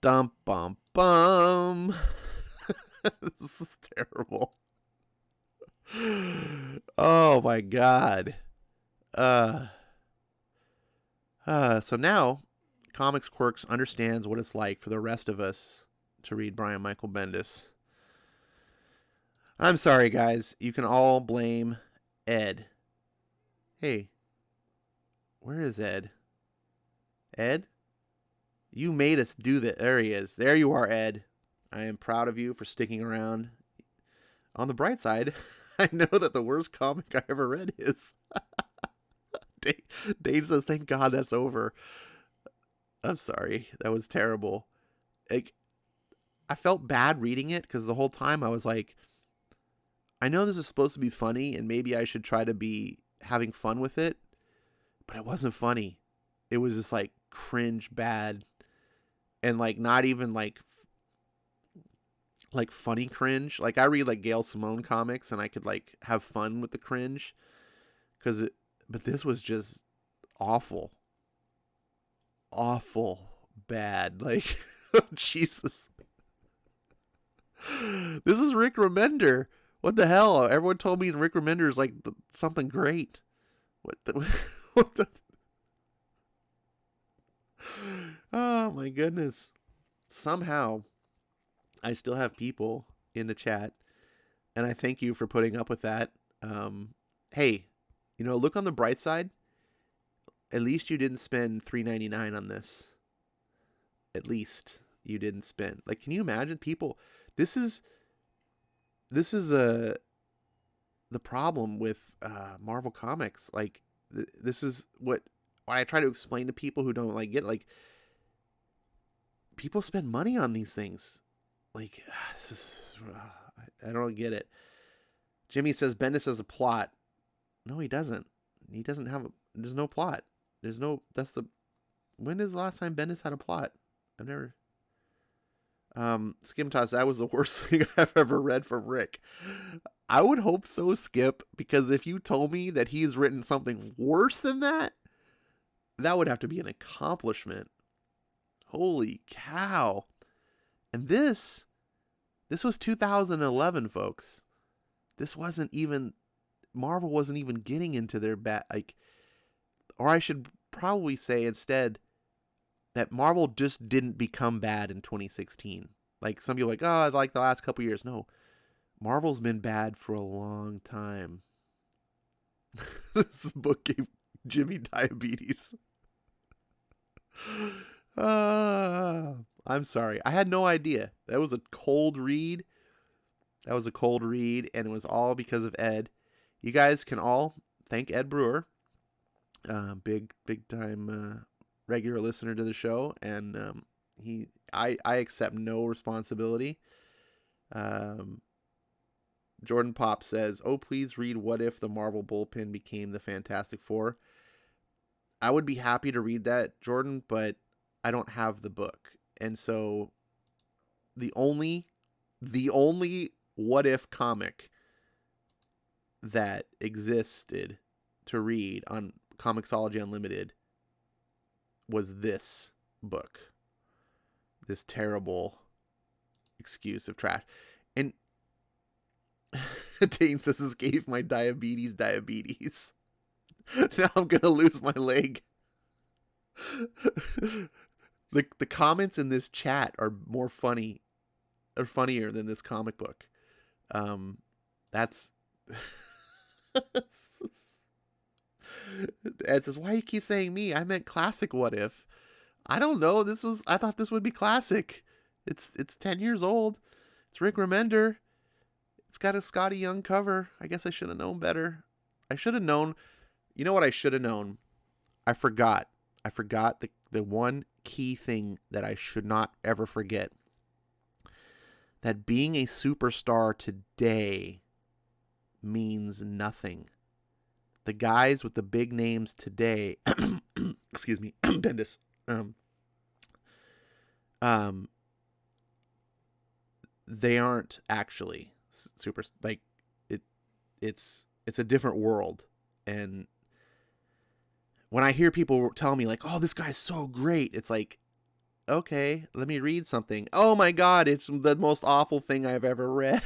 Dum bum bum. This is terrible. Oh my god. So now, Comics Quirks understands what it's like for the rest of us to read Brian Michael Bendis. I'm sorry, guys. You can all blame Ed. Hey, where is Ed? Ed? You made us do that. There he is. There you are, Ed. I am proud of you for sticking around. On the bright side, I know that the worst comic I ever read is... Dave says, thank God that's over. I'm sorry. That was terrible. Like, I felt bad reading it because the whole time I was like, I know this is supposed to be funny and maybe I should try to be having fun with it, but it wasn't funny. It was just like cringe bad and like not even like funny cringe. Like I read like Gail Simone comics and I could like have fun with the cringe but this was just awful. Awful bad. Like Jesus. This is Rick Remender. What the hell? Everyone told me Rick Remender is like something great. What the what the Oh my goodness. Somehow I still have people in the chat, and I thank you for putting up with that. Hey, look on the bright side. At least you didn't spend $3.99 on this. At least you didn't spend. Like, can you imagine people? This is the problem with Marvel Comics. Like, this is what I try to explain to people who don't like get. Like, people spend money on these things. Like, I don't get it. Jimmy says Bendis has a plot. No, he doesn't. He doesn't have there's no plot. When is the last time Bendis had a plot? I've never. Skim Toss, that was the worst thing I've ever read from Rick. I would hope so, Skip, because if you told me that he's written something worse than that, that would have to be an accomplishment. Holy cow. And this was 2011, folks. This wasn't even, Marvel wasn't even getting into their or I should probably say instead that Marvel just didn't become bad in 2016. Like, some people are like, oh, like the last couple years. No, Marvel's been bad for a long time. This book gave Jimmy diabetes. I'm sorry. I had no idea. That was a cold read. And it was all because of Ed. You guys can all thank Ed Brewer. Big time regular listener to the show, and I accept no responsibility. Jordan Pop says, "Oh, please read What If the Marvel Bullpen Became the Fantastic Four." I would be happy to read that, Jordan, but I don't have the book. And so the only What If comic that existed to read on Comixology Unlimited was this book. This terrible excuse of trash. And Dane says this gave my diabetes. Now I'm gonna lose my leg. The comments in this chat are funnier than this comic book. That's Ed says, why do you keep saying me? I meant classic What If. I don't know. I thought this would be classic. It's 10 years old. It's Rick Remender. It's got a Scotty Young cover. I guess I should have known better. I should have known. You know what I should have known? I forgot the one key thing that I should not ever forget. That being a superstar today means nothing. The guys with the big names today, excuse me, Bendis, they aren't actually super, like, it's a different world. And when I hear people tell me like, oh, this guy's so great, it's like, okay, let me read something. Oh my God, it's the most awful thing I've ever read.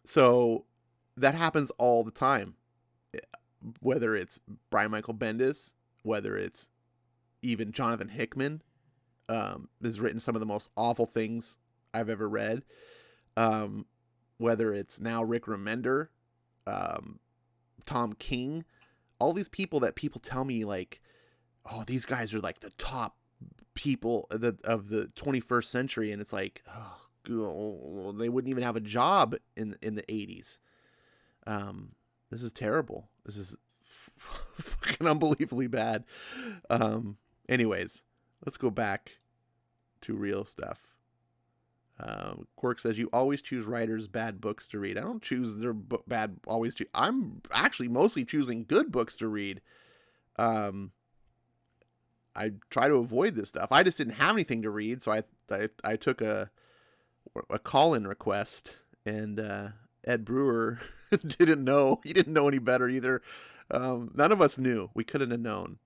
So that happens all the time. Whether it's Brian Michael Bendis, whether it's even Jonathan Hickman, has written some of the most awful things I've ever read. Whether it's now Rick Remender, Tom King, all these people that people tell me like, oh, these guys are like the top people of the 21st century. And it's like, oh, they wouldn't even have a job in the 80s. This is terrible. This is fucking unbelievably bad. Anyways, let's go back to real stuff. Quirk says, you always choose writers' bad books to read. I don't choose their bad always. I'm actually mostly choosing good books to read. I try to avoid this stuff. I just didn't have anything to read, so I took a call-in request, and Ed Brewer didn't know. He didn't know any better either. None of us knew. We couldn't have known.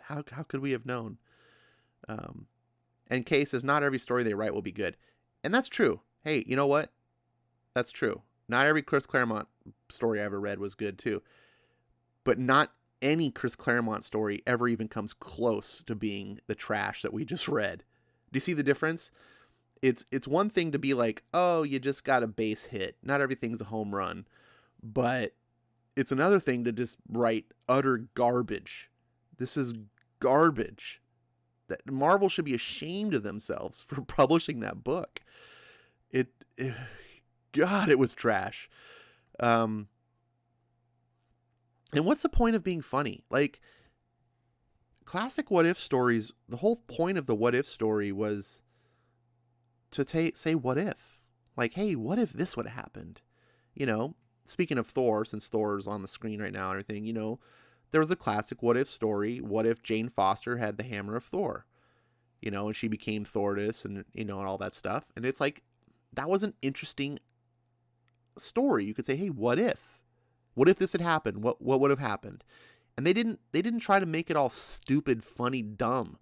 How could we have known? And Kay says, not every story they write will be good. And that's true. Hey, you know what? That's true. Not every Chris Claremont story I ever read was good too. But not any Chris Claremont story ever even comes close to being the trash that we just read. Do you see the difference? It's one thing to be like, oh, you just got a base hit. Not everything's a home run. But it's another thing to just write utter garbage. This is garbage. That Marvel should be ashamed of themselves for publishing that book. God, it was trash. And what's the point of being funny? Like, classic what if stories, the whole point of the what if story was to say what if. Like, hey, what if this would have happened? You know, speaking of Thor, since Thor's on the screen right now and everything, you know, there was a classic what if story. What if Jane Foster had the hammer of Thor? You know, and she became Thordis and, you know, and all that stuff. And it's like, that was an interesting story. You could say, hey, what if? What if this had happened? What would have happened? And they didn't try to make it all stupid, funny, dumb.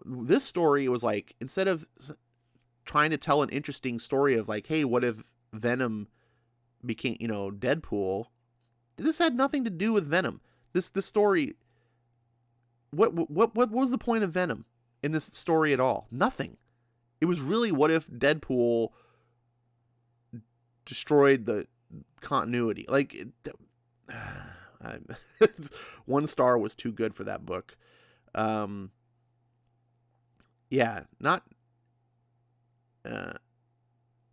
This story was like, instead of trying to tell an interesting story of like, hey, what if Venom became, you know, Deadpool? This had nothing to do with Venom. This story, what was the point of Venom in this story at all? Nothing. It was really what if Deadpool destroyed the continuity. Like, 1 star was too good for that book. Yeah, not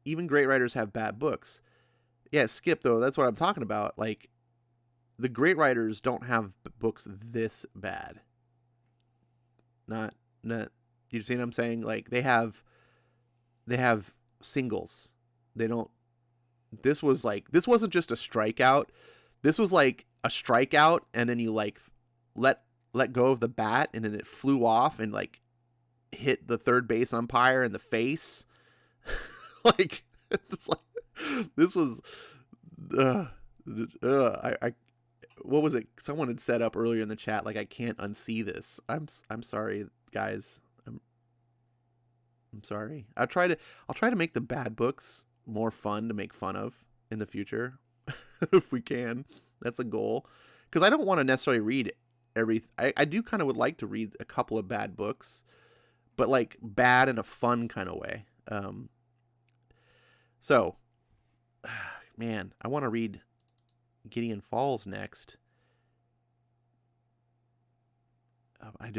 even great writers have bad books. Yeah, Skip, though, that's what I'm talking about. Like, the great writers don't have books this bad. Not you see what I'm saying? Like, they have singles. They don't. This wasn't just a strikeout. This was like a strikeout, and then you like let go of the bat, and then it flew off and like hit the third base umpire in the face. Like, it's like, this was I what was it? Someone had set up earlier in the chat, like, I can't unsee this. I'm sorry, guys. I'm sorry. I'll try to make the bad books more fun to make fun of in the future, if we can. That's a goal, because I don't want to necessarily read I do kind of would like to read a couple of bad books, but like bad in a fun kind of way. So, man, I want to read Gideon Falls next. I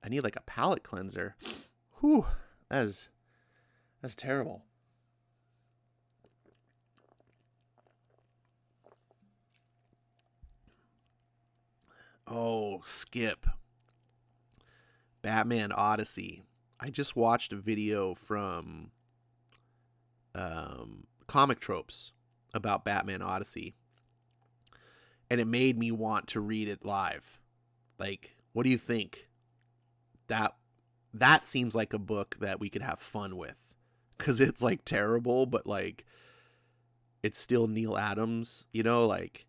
need like a palate cleanser. Whew, that's terrible. Oh, Skip. Batman Odyssey. I just watched a video from Comic Tropes about Batman Odyssey, and it made me want to read it live. Like, what do you think? That seems like a book that we could have fun with, because it's like terrible, but like it's still Neil Adams, you know, like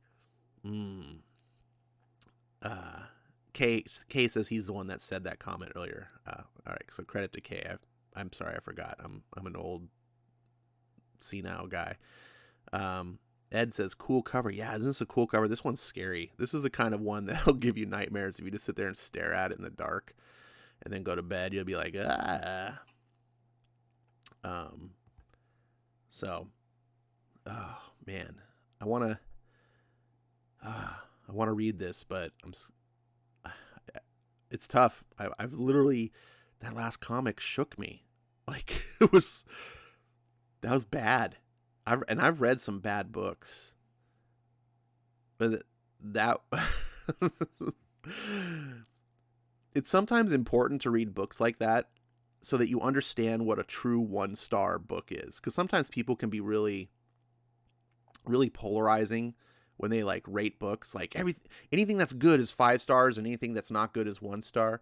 K says he's the one that said that comment earlier. All right, so credit to K. I'm sorry, I forgot. I'm an old senile guy. Ed says cool cover. Yeah, isn't this a cool cover? This one's scary. This is the kind of one that'll give you nightmares if you just sit there and stare at it in the dark, and then go to bed. You'll be like, ah. So, oh man, I want to read this, but it's tough. I've literally, that last comic shook me. Like, that was bad. I've read some bad books, but that it's sometimes important to read books like that so that you understand what a true 1-star book is. Because sometimes people can be really, really polarizing when they like rate books. Like anything that's good is 5 stars, and anything that's not good is 1 star.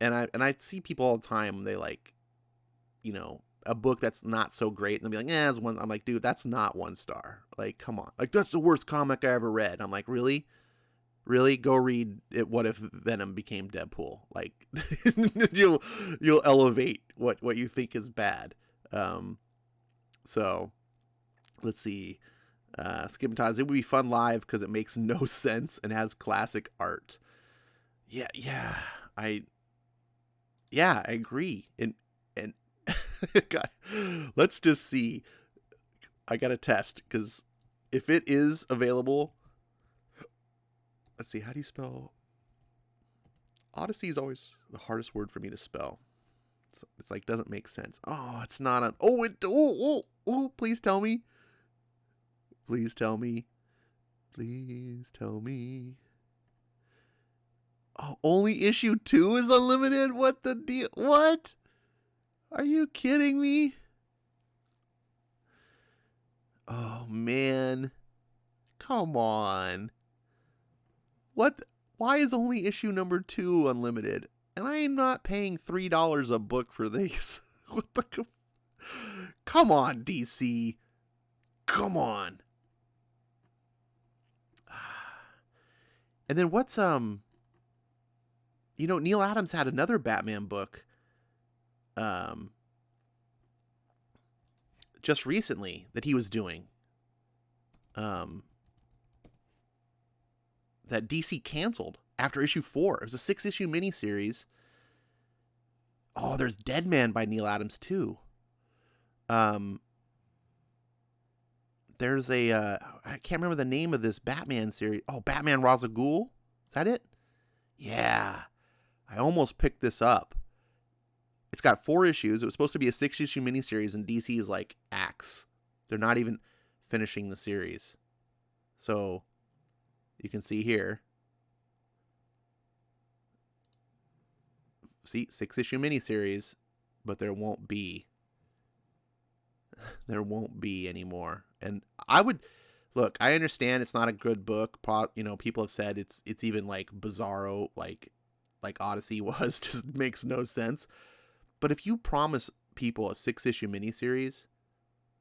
And I see people all the time. They like, you know, a book that's not so great, and they'll be like, it's one. I'm like, dude, that's not 1 star. Like, come on. Like, that's the worst comic I ever read. I'm like, really? Really? Go read it. What if Venom became Deadpool? Like, you'll elevate what you think is bad. So let's see. Skip and Ties. It would be fun live because it makes no sense and has classic art. Yeah. I agree. And God, let's just see. I gotta test because if it is available, let's see. How do you spell? Odyssey is always the hardest word for me to spell. It's like doesn't make sense. Oh, it's not on. Oh! Please tell me. Please tell me. Please tell me. Oh, only issue 2 is unlimited? What the deal? What? Are you kidding me? Oh, man. Come on. What? Why is only issue number 2 unlimited? And I am not paying $3 a book for these. What the? Come on, DC. Come on. And then what's you know, Neil Adams had another Batman book just recently that he was doing that DC canceled after issue 4. It was a 6-issue miniseries. Oh, there's Dead Man by Neil Adams too. There's a I can't remember the name of this Batman series. Oh, Batman Ra's al Ghul? Is that it? Yeah. I almost picked this up. It's got 4 issues. It was supposed to be a 6-issue miniseries, and DC is like, axe. They're not even finishing the series. So, you can see here. See, 6-issue miniseries, but there won't be. There won't be anymore. And I would look. I understand it's not a good book. You know, people have said it's even like bizarro, like Odyssey was. Just makes no sense. But if you promise people a 6-issue miniseries,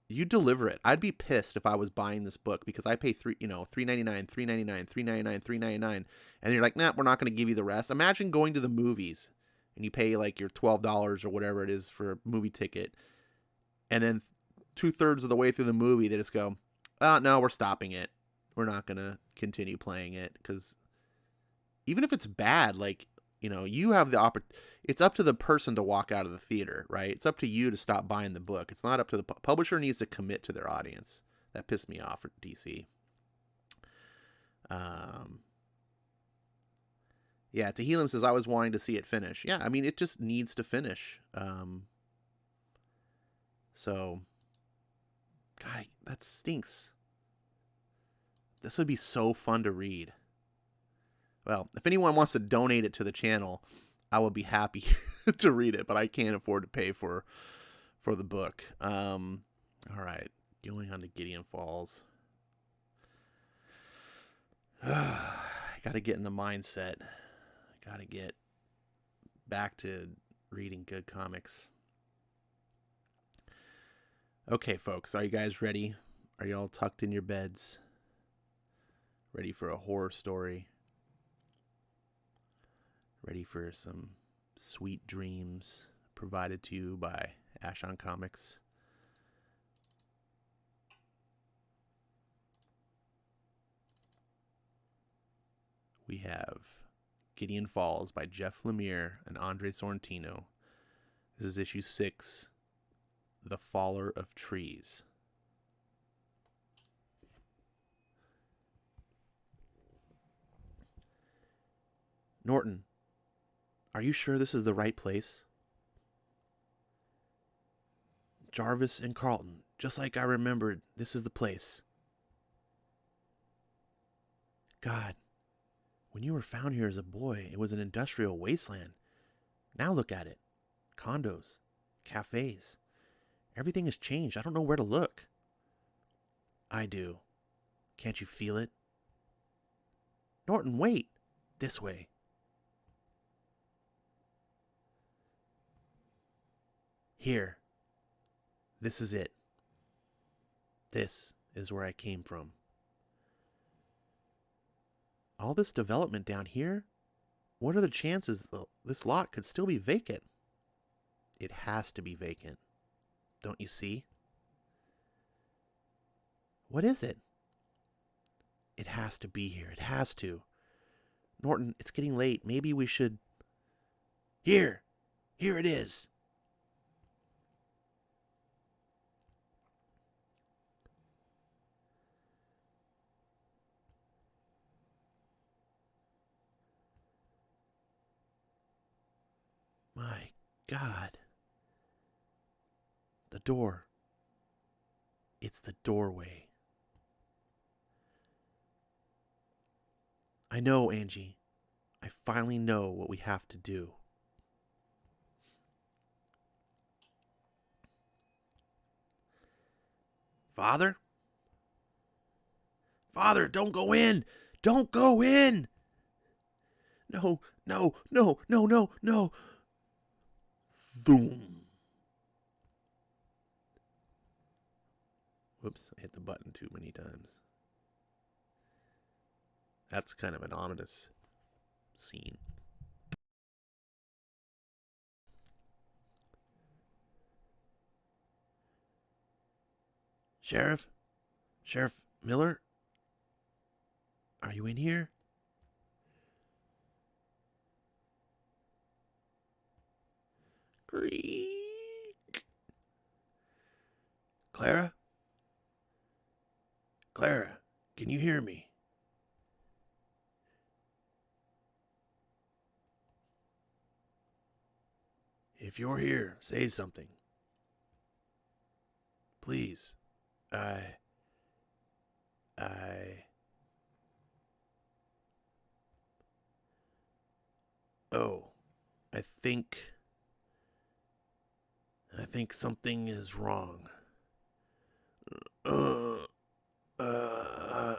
you deliver it. I'd be pissed if I was buying this book because I pay $3.99, $3.99, and you're like, nah, we're not going to give you the rest. Imagine going to the movies and you pay like your $12 or whatever it is for a movie ticket, and then 2/3 of the way through the movie they just go, no, we're stopping it. We're not going to continue playing it because even if it's bad, like, you know, you have the opportunity. It's up to the person to walk out of the theater, right? It's up to you to stop buying the book. It's not up to the publisher. Needs to commit to their audience. That pissed me off for DC. Yeah, Tehillim says, I was wanting to see it finish. Yeah, I mean, it just needs to finish. So, God, that stinks. This would be so fun to read. Well, if anyone wants to donate it to the channel, I will be happy to read it, but I can't afford to pay for the book. All right, going on to Gideon Falls. I got to get in the mindset. I got to get back to reading good comics. Okay, folks, are you guys ready? Are you all tucked in your beds? Ready for a horror story? Ready for some sweet dreams provided to you by Ashon Comics? We have Gideon Falls by Jeff Lemire and Andre Sorrentino. This is issue 6, The Faller of Trees. Norton, are you sure this is the right place? Jarvis and Carlton, just like I remembered, this is the place. God, When you were found here as a boy, it was an industrial wasteland. Now look at it. Condos, cafes. Everything has changed. I don't know where to look. I do. Can't you feel it? Norton, wait. This way. Here. This is it. This is where I came from. All this development down here? What are the chances this lot could still be vacant? It has to be vacant. Don't you see? What is it? It has to be here. It has to. Norton, it's getting late. Maybe we should... Here! Here it is! My God. The door. It's the doorway. I know, Angie. I finally know what we have to do. Father? Father, don't go in! Don't go in! No, no, no, no, no, no. Boom. Whoops, I hit the button too many times. That's kind of an ominous scene. Sheriff? Sheriff Miller? Are you in here? Creak. Clara? Clara, can you hear me? If you're here, say something. Please. Oh, I think something is wrong. Uh, uh,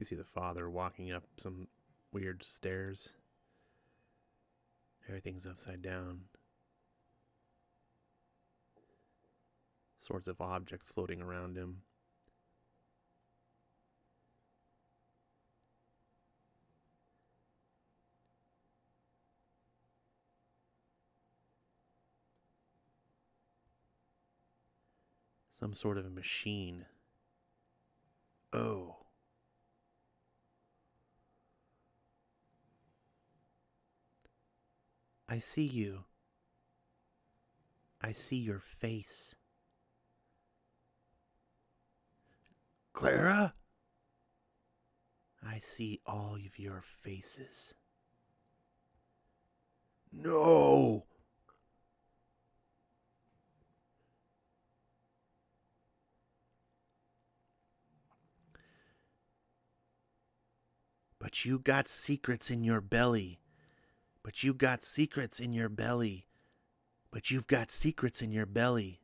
You see the father walking up some weird stairs. Everything's upside down. Sorts of objects floating around him. Some sort of a machine. Oh. I see you. I see your face. Clara? I see all of your faces. No! But you got secrets in your belly. But you got secrets in your belly. But you've got secrets in your belly.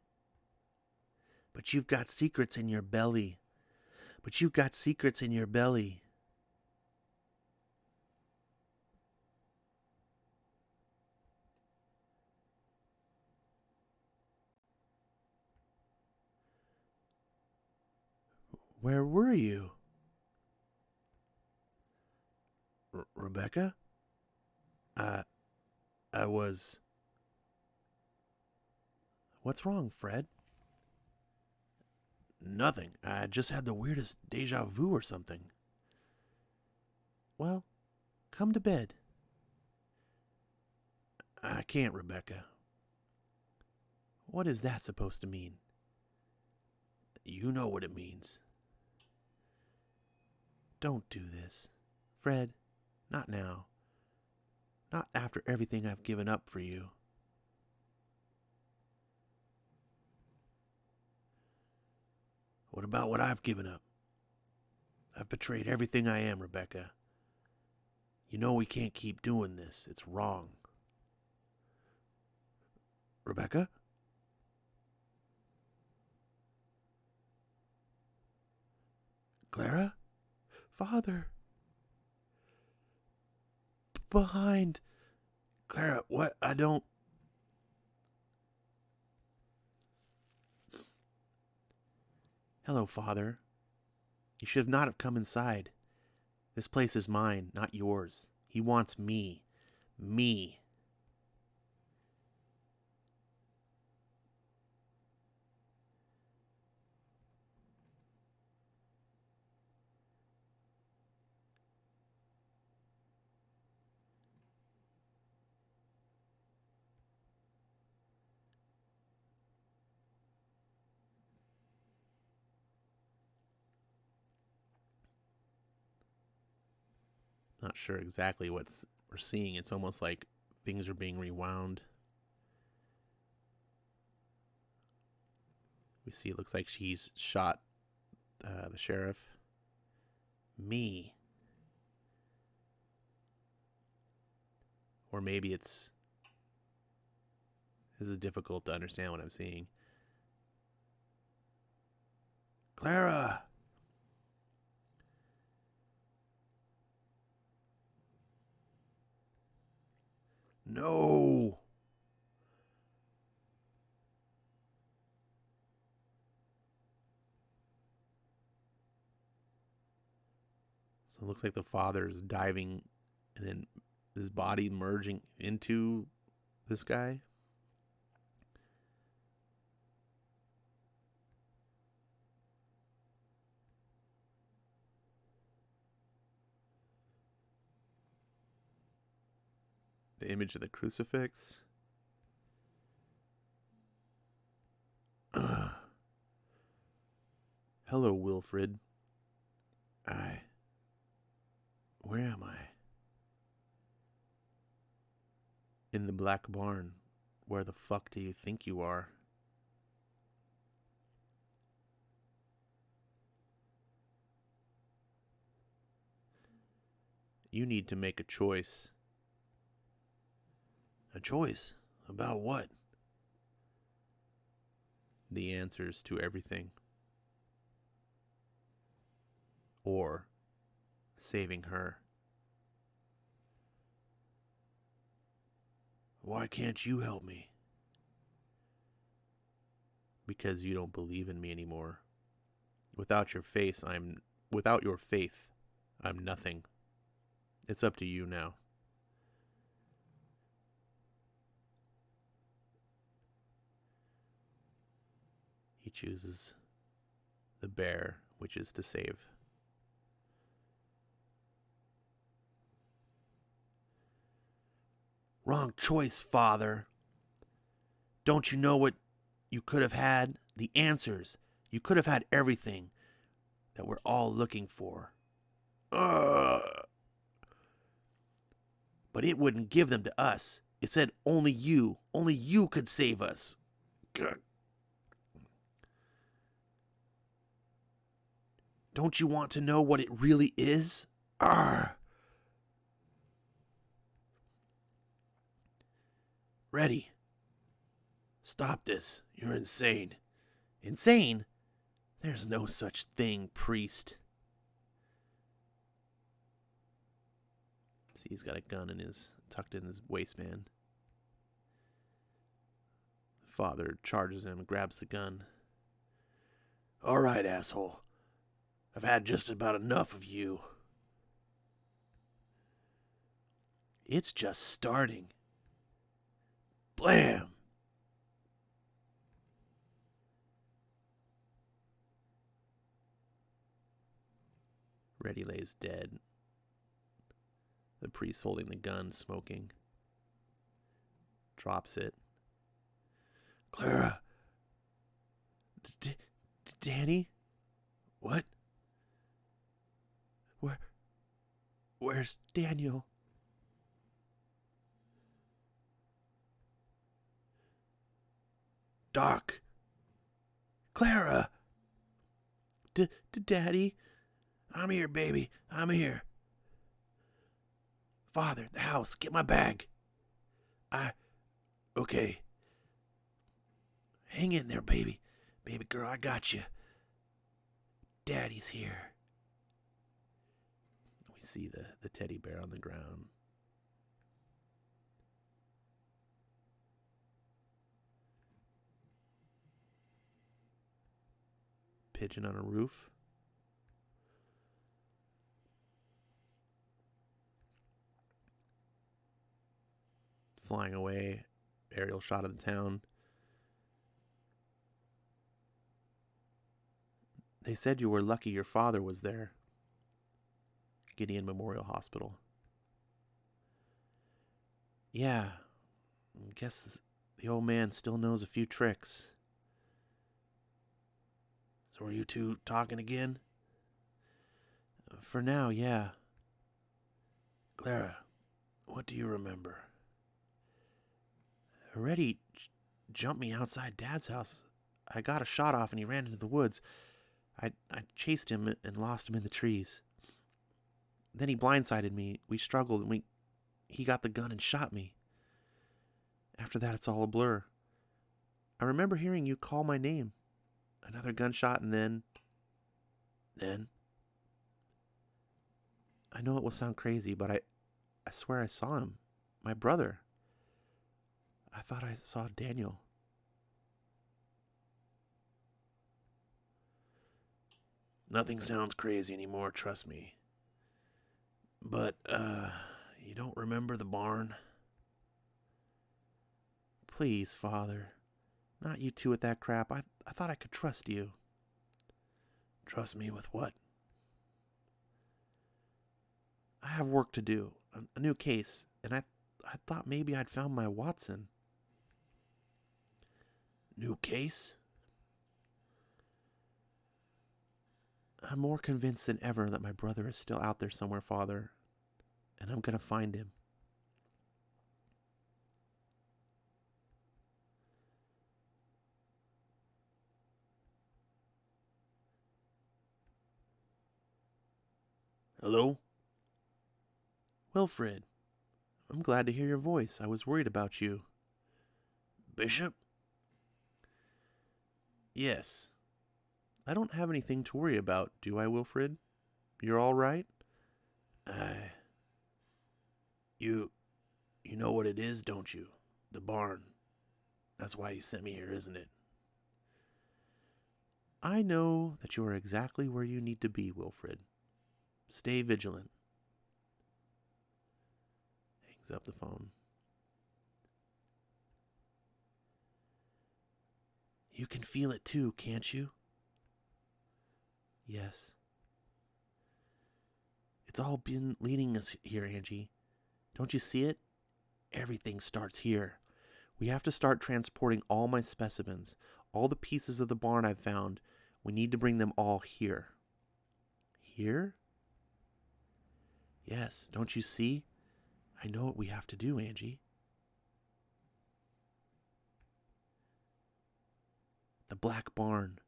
But you've got secrets in your belly. But you've got secrets in your belly. Where were you? Rebecca? I was... What's wrong, Fred? Nothing. I just had the weirdest deja vu or something. Well, come to bed. I can't, Rebecca. What is that supposed to mean? You know what it means. Don't do this. Fred, not now. Not after everything I've given up for you. What about what I've given up? I've betrayed everything I am, Rebecca. You know we can't keep doing this. It's wrong. Rebecca? Clara? Father? Behind. Clara, what? I don't... Hello, Father. You should not have come inside. This place is mine, not yours. He wants me. Me. Not sure exactly what we're seeing. It's almost like things are being rewound. We see it looks like she's shot the sheriff. Me. Or maybe it's... This is difficult to understand what I'm seeing. Clara! No! So it looks like the father's diving and then his body merging into this guy. The image of the crucifix. Hello, Wilfred. Where am I? In the black barn. Where the fuck do you think you are? You need to make a choice. A choice? About what? The answers to everything. Or saving her. Why can't you help me? Because you don't believe in me anymore. Without your faith, I'm nothing. It's up to you now. He chooses the bear, which is to save. Wrong choice, Father. Don't you know what you could have had? The answers. You could have had everything that we're all looking for. But it wouldn't give them to us. It said only you could save us. God. Don't you want to know what it really is? Ready. Stop this. You're insane. Insane? There's no such thing, priest. See, he's got a gun tucked in his waistband. The father charges him and grabs the gun. All right, asshole. I've had just about enough of you. It's just starting. Blam! Reddy lays dead. The priest holding the gun, smoking. Drops it. Clara, Danny? What? Where's Daniel? Doc. Clara. Daddy? I'm here, baby. I'm here. Father, the house. Get my bag. Okay. Hang in there, baby. Baby girl, I got you. Daddy's here. We see the teddy bear on the ground. Pigeon on a roof. Flying away. Aerial shot of the town. They said you were lucky your father was there. Gideon Memorial Hospital. Yeah. I guess the old man still knows a few tricks. So are you two talking again? For now, yeah. Clara, what do you remember? Reddy jumped me outside Dad's house. I got a shot off and he ran into the woods. I chased him and lost him in the trees. Then he blindsided me. We struggled and he got the gun and shot me. After that, it's all a blur. I remember hearing you call my name. Another gunshot and then... I know it will sound crazy, but I swear I saw him. My brother. I thought I saw Daniel. Nothing sounds crazy anymore, trust me. But, you don't remember the barn? Please, Father. Not you two with that crap. I thought I could trust you. Trust me with what? I have work to do. A new case. And I thought maybe I'd found my Watson. New case? I'm more convinced than ever that my brother is still out there somewhere, Father. And I'm going to find him. Hello? Wilfred, I'm glad to hear your voice. I was worried about you. Bishop? Yes. I don't have anything to worry about, do I, Wilfred? You're all right? You know what it is, don't you? The barn. That's why you sent me here, isn't it? I know that you are exactly where you need to be, Wilfred. Stay vigilant. Hangs up the phone. You can feel it too, can't you? Yes. It's all been leading us here, Angie. Don't you see it? Everything starts here. We have to start transporting all my specimens, all the pieces of the barn I've found. We need to bring them all here. Here? Yes, don't you see? I know what we have to do, Angie. The black barn.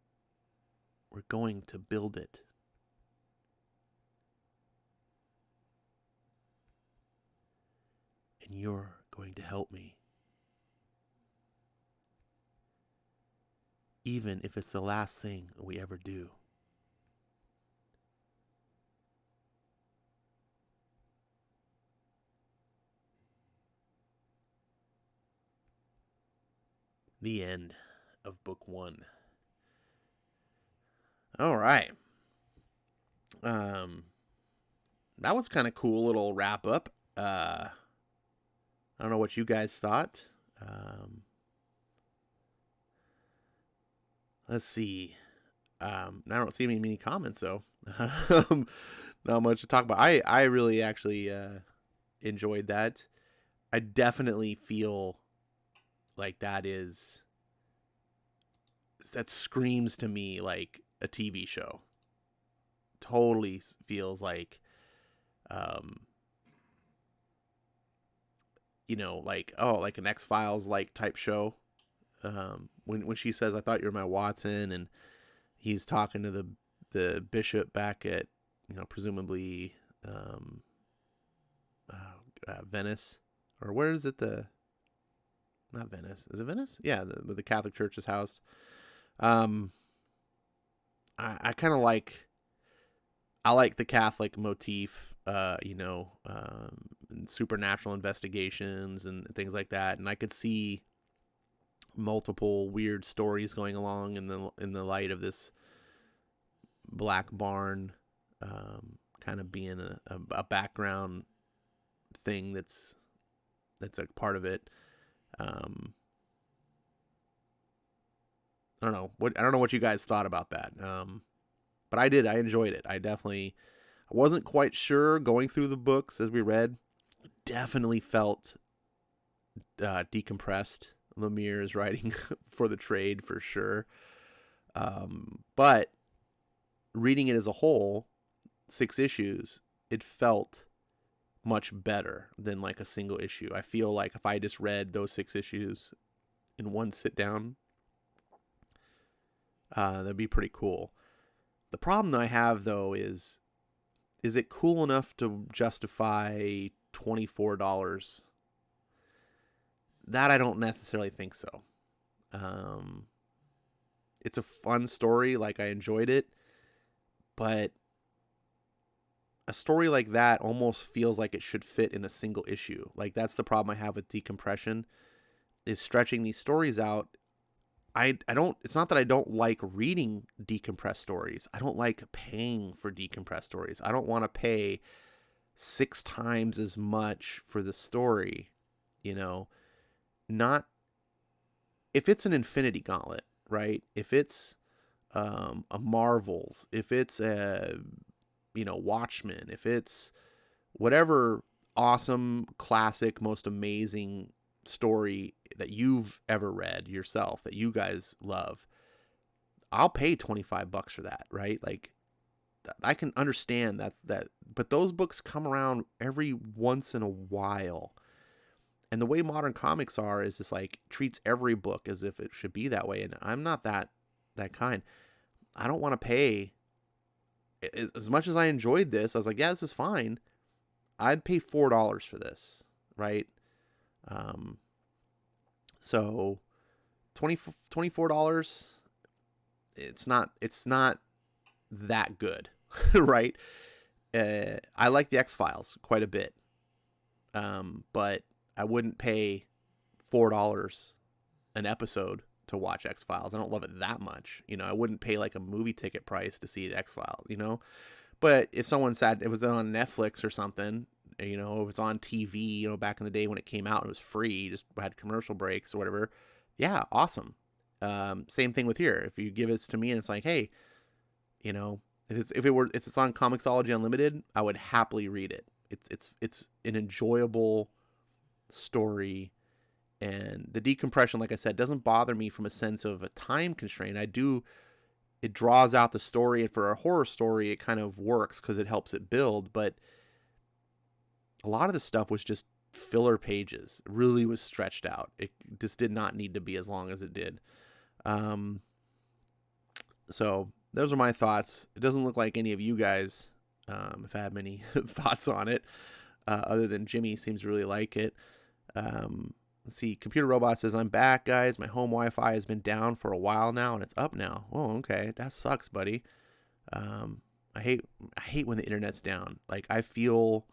We're going to build it. And you're going to help me. Even if it's the last thing we ever do. The end of book 1. All right. That was kind of cool little wrap up. I don't know what you guys thought. Let's see. I don't see many comments though. Not much to talk about. I really actually enjoyed that. I definitely feel like that screams to me like a TV show. Totally feels like, you know, like, oh, like an X-Files like type show. When she says, "I thought you were my Watson," and he's talking to the bishop back at, you know, presumably Venice, or where is it? Not Venice. Is it Venice? Yeah, the Catholic Church's house. I kind of like. I like the Catholic motif, you know, supernatural investigations and things like that, and I could see multiple weird stories going along in the light of this black barn, kind of being a background thing that's a part of it. I don't know what you guys thought about that. But I enjoyed it. I wasn't quite sure going through the books as we read. Definitely felt decompressed. Lemire is writing for the trade for sure. But reading it as a whole, 6 issues, it felt much better than like a single issue. I feel like if I just read those 6 issues in one sit down, that'd be pretty cool. The problem I have though is it cool enough to justify $24? That I don't necessarily think so. It's a fun story, like I enjoyed it, but a story like that almost feels like it should fit in a single issue. Like that's the problem I have with decompression, is stretching these stories out. I don't, it's not that I don't like reading decompressed stories. I don't like paying for decompressed stories. I don't want to pay 6 times as much for the story, you know. Not if it's an Infinity Gauntlet, right? If it's a Marvels, if it's a, you know, Watchmen, if it's whatever awesome, classic, most amazing story that you've ever read yourself that you guys love, I'll pay $25 for that, right? Like I can understand that, but those books come around every once in a while. And the way modern comics are is just like treats every book as if it should be that way. And I'm not that kind. I don't want to pay, as much as I enjoyed this. I was like, yeah, this is fine. I'd pay $4 for this, right? So $24, it's not that good, right? I like the X-Files quite a bit. But I wouldn't pay $4 an episode to watch X-Files. I don't love it that much. You know, I wouldn't pay like a movie ticket price to see X-Files, you know? But if someone said it was on Netflix or something, you know, if it's on TV, you know, back in the day when it came out, it was free, just had commercial breaks or whatever. Yeah, awesome. Same thing with here. If you give it to me and it's like, hey, you know, if it's on Comixology Unlimited, I would happily read it. It's an enjoyable story, and the decompression, like I said, doesn't bother me from a sense of a time constraint. It draws out the story, and for a horror story, it kind of works because it helps it build. But a lot of the stuff was just filler pages. It really was stretched out. It just did not need to be as long as it did. So those are my thoughts. It doesn't look like any of you guys have had many thoughts on it, other than Jimmy seems to really like it. Let's see. Computer Robot says, I'm back, guys. My home Wi-Fi has been down for a while now, and it's up now. Oh, okay. That sucks, buddy. I hate when the internet's down. Like, I feel,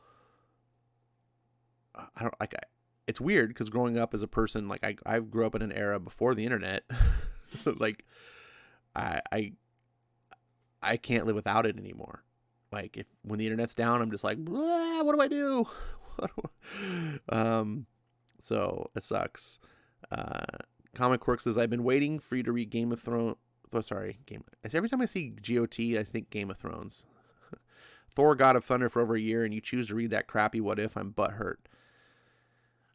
I don't like, it's weird because growing up as a person, like I grew up in an era before the internet. Like I can't live without it anymore. Like when the internet's down, I'm just like, what do I do? So it sucks. Comic Works says, I've been waiting for you to read Game of Thrones. Oh, sorry, every time I see GOT, I think Game of Thrones. Thor: God of Thunder for over a year, and you choose to read that crappy What If. I'm butthurt.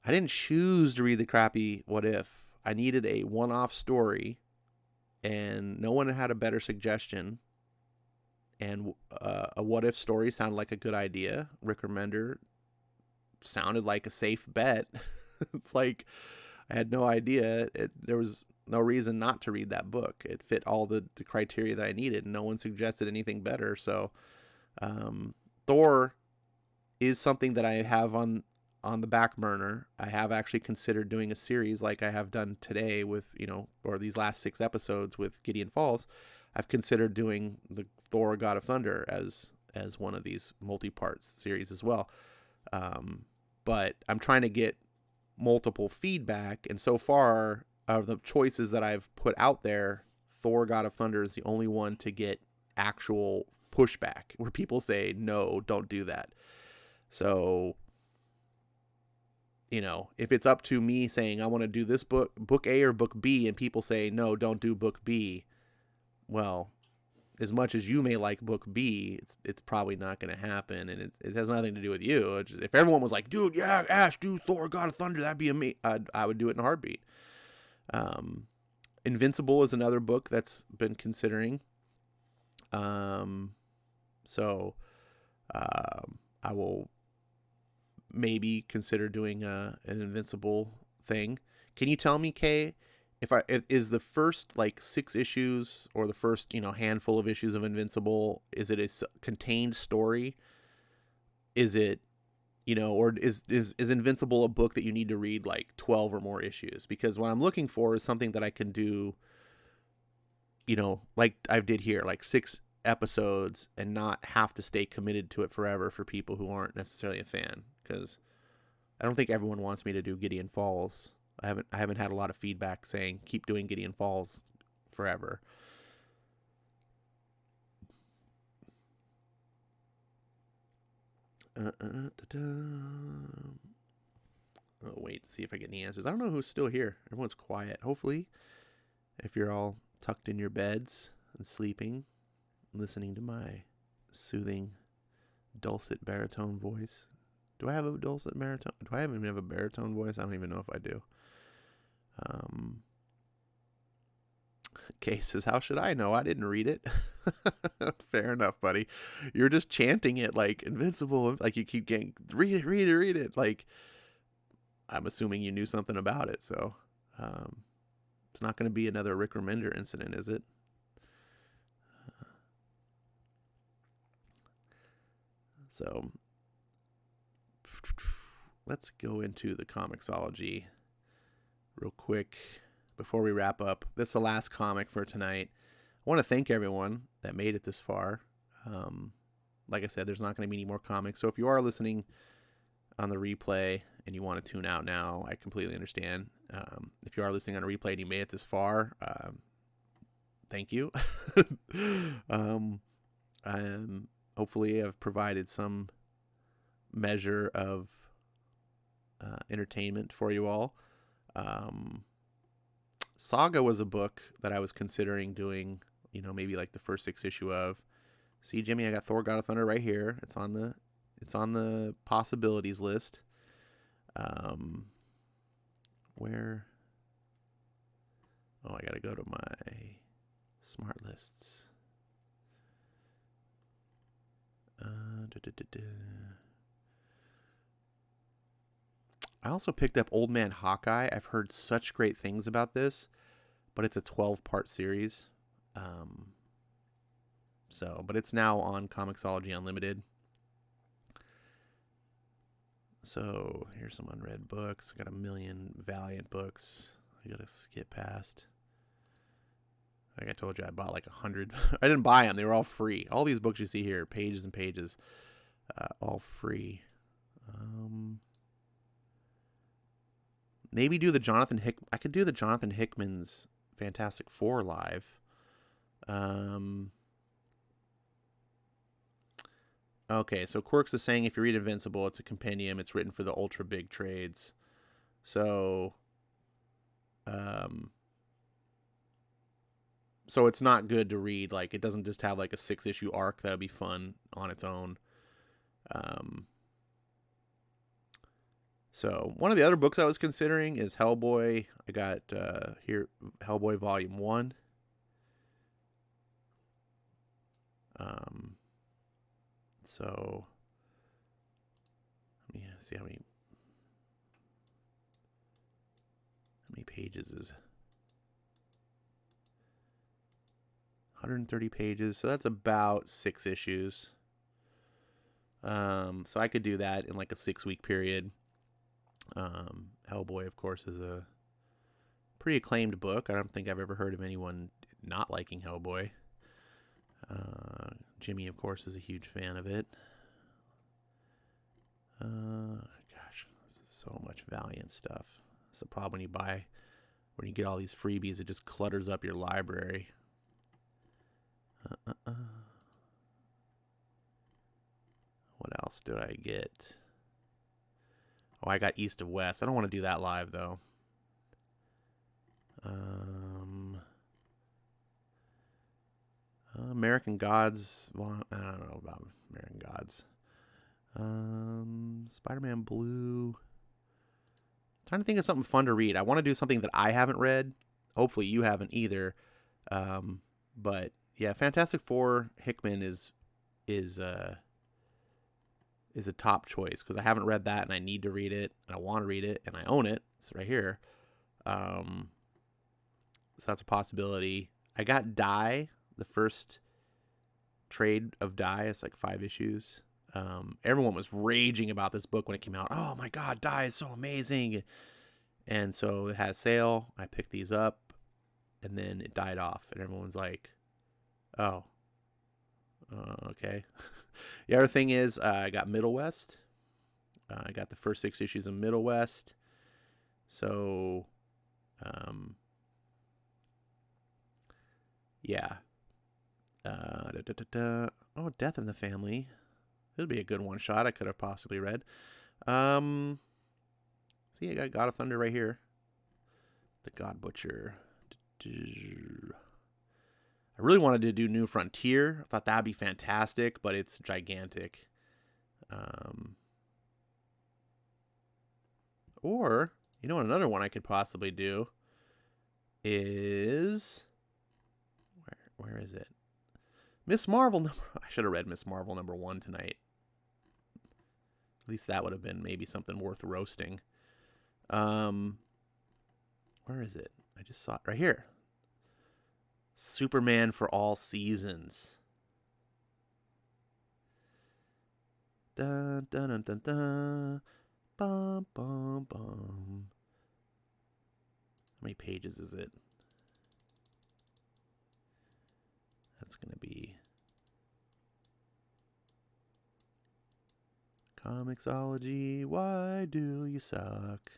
I didn't choose to read the crappy What If. I needed a one-off story and no one had a better suggestion. And a what if story sounded like a good idea. Rick Remender sounded like a safe bet. It's like I had no idea. There was no reason not to read that book. It fit all the criteria that I needed, and no one suggested anything better. So Thor is something that I have on the back burner. I have actually considered doing a series like I have done today with, or these last 6 episodes with Gideon Falls. I've considered doing the Thor God of Thunder as one of these multi-parts series as well. But I'm trying to get multiple feedback, and so far of the choices that I've put out there, Thor God of Thunder is the only one to get actual pushback where people say, no, don't do that. So, if it's up to me saying I want to do this book A or book B, and people say, no, don't do book B, well, as much as you may like book B, it's probably not going to happen, and it has nothing to do with you. If everyone was like, dude, yeah, Ash, do Thor God of Thunder, that'd be amazing, I would do it in a heartbeat. Invincible is another book that's been considering. So I will maybe consider doing an Invincible thing. Can you tell me, Kay, if is the first 6 issues or the first handful of issues of Invincible, is it a contained story? Is it or is Invincible a book that you need to read 12 or more issues? Because what I'm looking for is something that I can do, like I did here, 6 episodes, and not have to stay committed to it forever for people who aren't necessarily a fan. Because I don't think everyone wants me to do Gideon Falls. I haven't had a lot of feedback saying keep doing Gideon Falls forever. I'll wait to see if I get any answers. I don't know who's still here. Everyone's quiet. Hopefully, if you're all tucked in your beds and sleeping, listening to my soothing, dulcet baritone voice. Do I have a dulcet baritone? Do I even have a baritone voice? I don't even know if I do. Kay says, how should I know? I didn't read it. Fair enough, buddy. You're just chanting it like Invincible. You keep getting, read it. I'm assuming you knew something about it. So it's not going to be another Rick Remender incident, is it? So let's go into the comiXology real quick before we wrap up. This is the last comic for tonight. I want to thank everyone that made it this far. Like I said, there's not going to be any more comics. So if you are listening on the replay and you want to tune out now, I completely understand. If you are listening on a replay and you made it this far, thank you. Hopefully I've provided some measure of entertainment for you all. Saga was a book that I was considering doing, maybe the first 6 issue of. See, Jimmy, I got Thor God of Thunder right here. It's on the possibilities list. Where? Oh, I gotta go to my smart lists. I also picked up Old Man Hawkeye. I've heard such great things about this, but it's a 12-part series. But it's now on comiXology Unlimited. So here's some unread books. I got a million Valiant books I gotta skip past. Like I told you, I bought 100. I didn't buy them. They were all free. All these books you see here, pages and pages, all free. Maybe do the Jonathan I could do the Jonathan Hickman's Fantastic Four live. Okay, so Quirks is saying if you read Invincible, it's a compendium. It's written for the ultra big trades. So it's not good to read. It doesn't just have a 6-issue arc that would be fun on its own. So one of the other books I was considering is Hellboy. I got here Hellboy Volume 1. So let me see how many pages is 130 pages. So that's about 6 issues. So I could do that in like a 6-week period. Hellboy, of course, is a pretty acclaimed book. I don't think I've ever heard of anyone not liking Hellboy. Jimmy, of course, is a huge fan of it. Gosh, this is so much Valiant stuff. It's the problem when you get all these freebies, it just clutters up your library. What else did I get? Oh, I got East of West. I don't want to do that live, though. American Gods. Well, I don't know about American Gods. Spider-Man Blue. Trying to think of something fun to read. I want to do something that I haven't read. Hopefully you haven't either. But yeah, Fantastic Four Hickman is a top choice because I haven't read that and I need to read it and I want to read it and I own it. It's right here. So that's a possibility. I got Die, the first trade of Die. It's like 5 issues. Everyone was raging about this book when it came out. Oh my God, Die is so amazing. And so it had a sale. I picked these up and then it died off and everyone's like, oh, okay. The other thing is I got Middle West. I got the first 6 issues of Middle West. So, yeah. Oh, Death in the Family. This would be a good one shot I could have possibly read. See, I got God of Thunder right here. The God Butcher. I really wanted to do New Frontier. I thought that'd be fantastic, but it's gigantic. Or, you know what, another one I could possibly do is... Where is it? Miss Marvel I should have read Miss Marvel #1 tonight. At least that would have been maybe something worth roasting. Where is it? I just saw it right here. Superman for All Seasons. Dun dun dun dun dun. Bum bum bum. How many pages is it? That's gonna be Comixology. Why do you suck?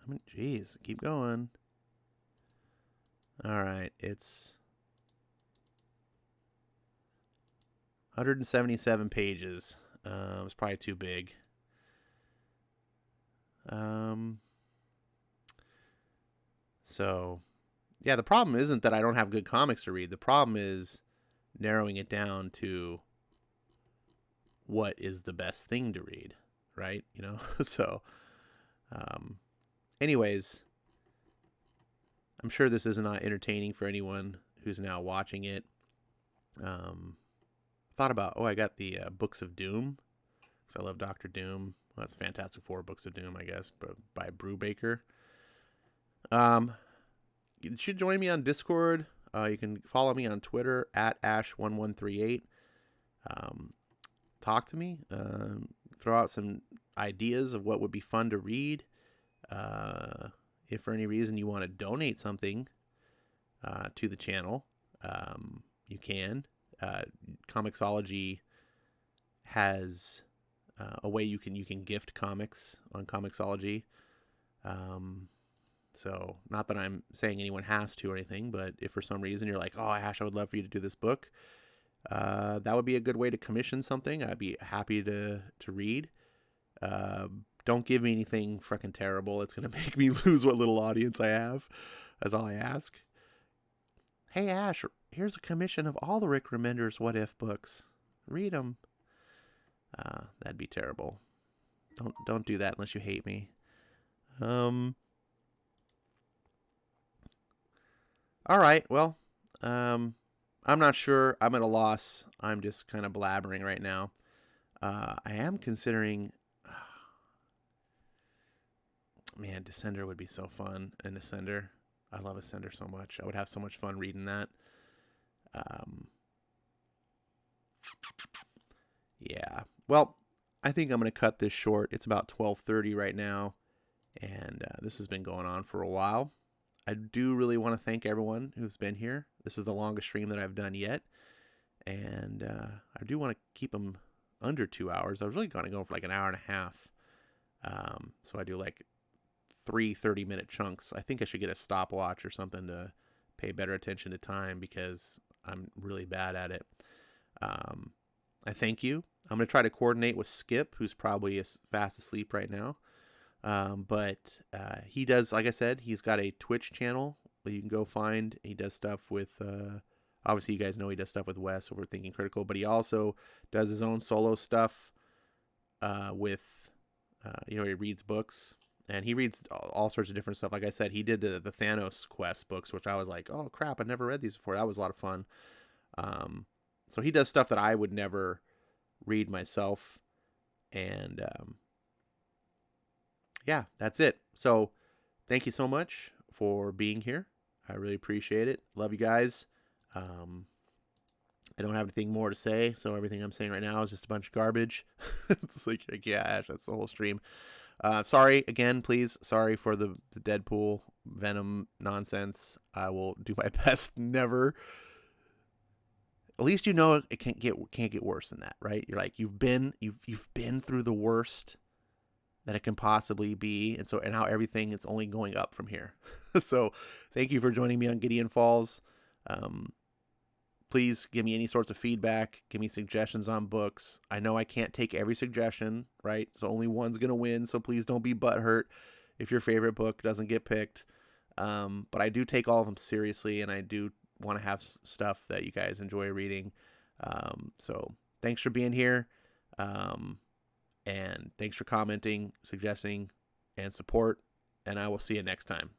I mean, geez, keep going. All right, it's 177 pages. It's probably too big. So, yeah, the problem isn't that I don't have good comics to read. The problem is narrowing it down to what is the best thing to read, right? You know, so, anyways, I'm sure this is not entertaining for anyone who's now watching it. Thought about, I got the Books of Doom, because I love Dr. Doom. Well, that's Fantastic Four Books of Doom, I guess, but by Brubaker. You should join me on Discord. You can follow me on Twitter at Ash1138. Talk to me. Throw out some ideas of what would be fun to read. If for any reason you want to donate something to the channel, you can. Comixology has a way you can gift comics on Comixology. So not that I'm saying anyone has to or anything, but if for some reason you're like, oh, Ash, I would love for you to do this book, that would be a good way to commission something. I'd be happy to read. Don't give me anything fucking terrible. It's going to make me lose what little audience I have. That's all I ask. Hey, Ash, here's a commission of all the Rick Remender's What If books. Read them. That'd be terrible. Don't do that unless you hate me. All right. Well, I'm not sure. I'm at a loss. I'm just kind of blabbering right now. I am considering. Man, Descender would be so fun. And Ascender, I love Ascender so much. I would have so much fun reading that. Yeah. Well, I think I'm going to cut this short. It's about 12:30 right now, and this has been going on for a while. I do really want to thank everyone who's been here. This is the longest stream that I've done yet, and I do want to keep them under 2 hours. I was really going to go for like an hour and a half. So I do like 3 30-minute chunks. I think I should get a stopwatch or something to pay better attention to time because I'm really bad at it. I thank you. I'm going to try to coordinate with Skip, who's probably fast asleep right now. But he does, like I said, he's got a Twitch channel that you can go find. He does stuff with, obviously you guys know he does stuff with Wes over Thinking Critical, but he also does his own solo stuff with, he reads books. And he reads all sorts of different stuff. Like I said, he did the Thanos Quest books, which I was like, oh, crap, I never read these before. That was a lot of fun. So he does stuff that I would never read myself. And yeah, that's it. So thank you so much for being here. I really appreciate it. Love you guys. I don't have anything more to say. So everything I'm saying right now is just a bunch of garbage. It's like, yeah, Ash, that's the whole stream. Sorry again, please. Sorry for the Deadpool Venom nonsense. I will do my best. Never. At least you know it can't get worse than that, right? You're like you've been through the worst that it can possibly be, and now everything is only going up from here. So thank you for joining me on Gideon Falls. Please give me any sorts of feedback. Give me suggestions on books. I know I can't take every suggestion, right? So only one's going to win. So please don't be butthurt if your favorite book doesn't get picked. But I do take all of them seriously, and I do want to have stuff that you guys enjoy reading. So thanks for being here. And thanks for commenting, suggesting, and support. And I will see you next time.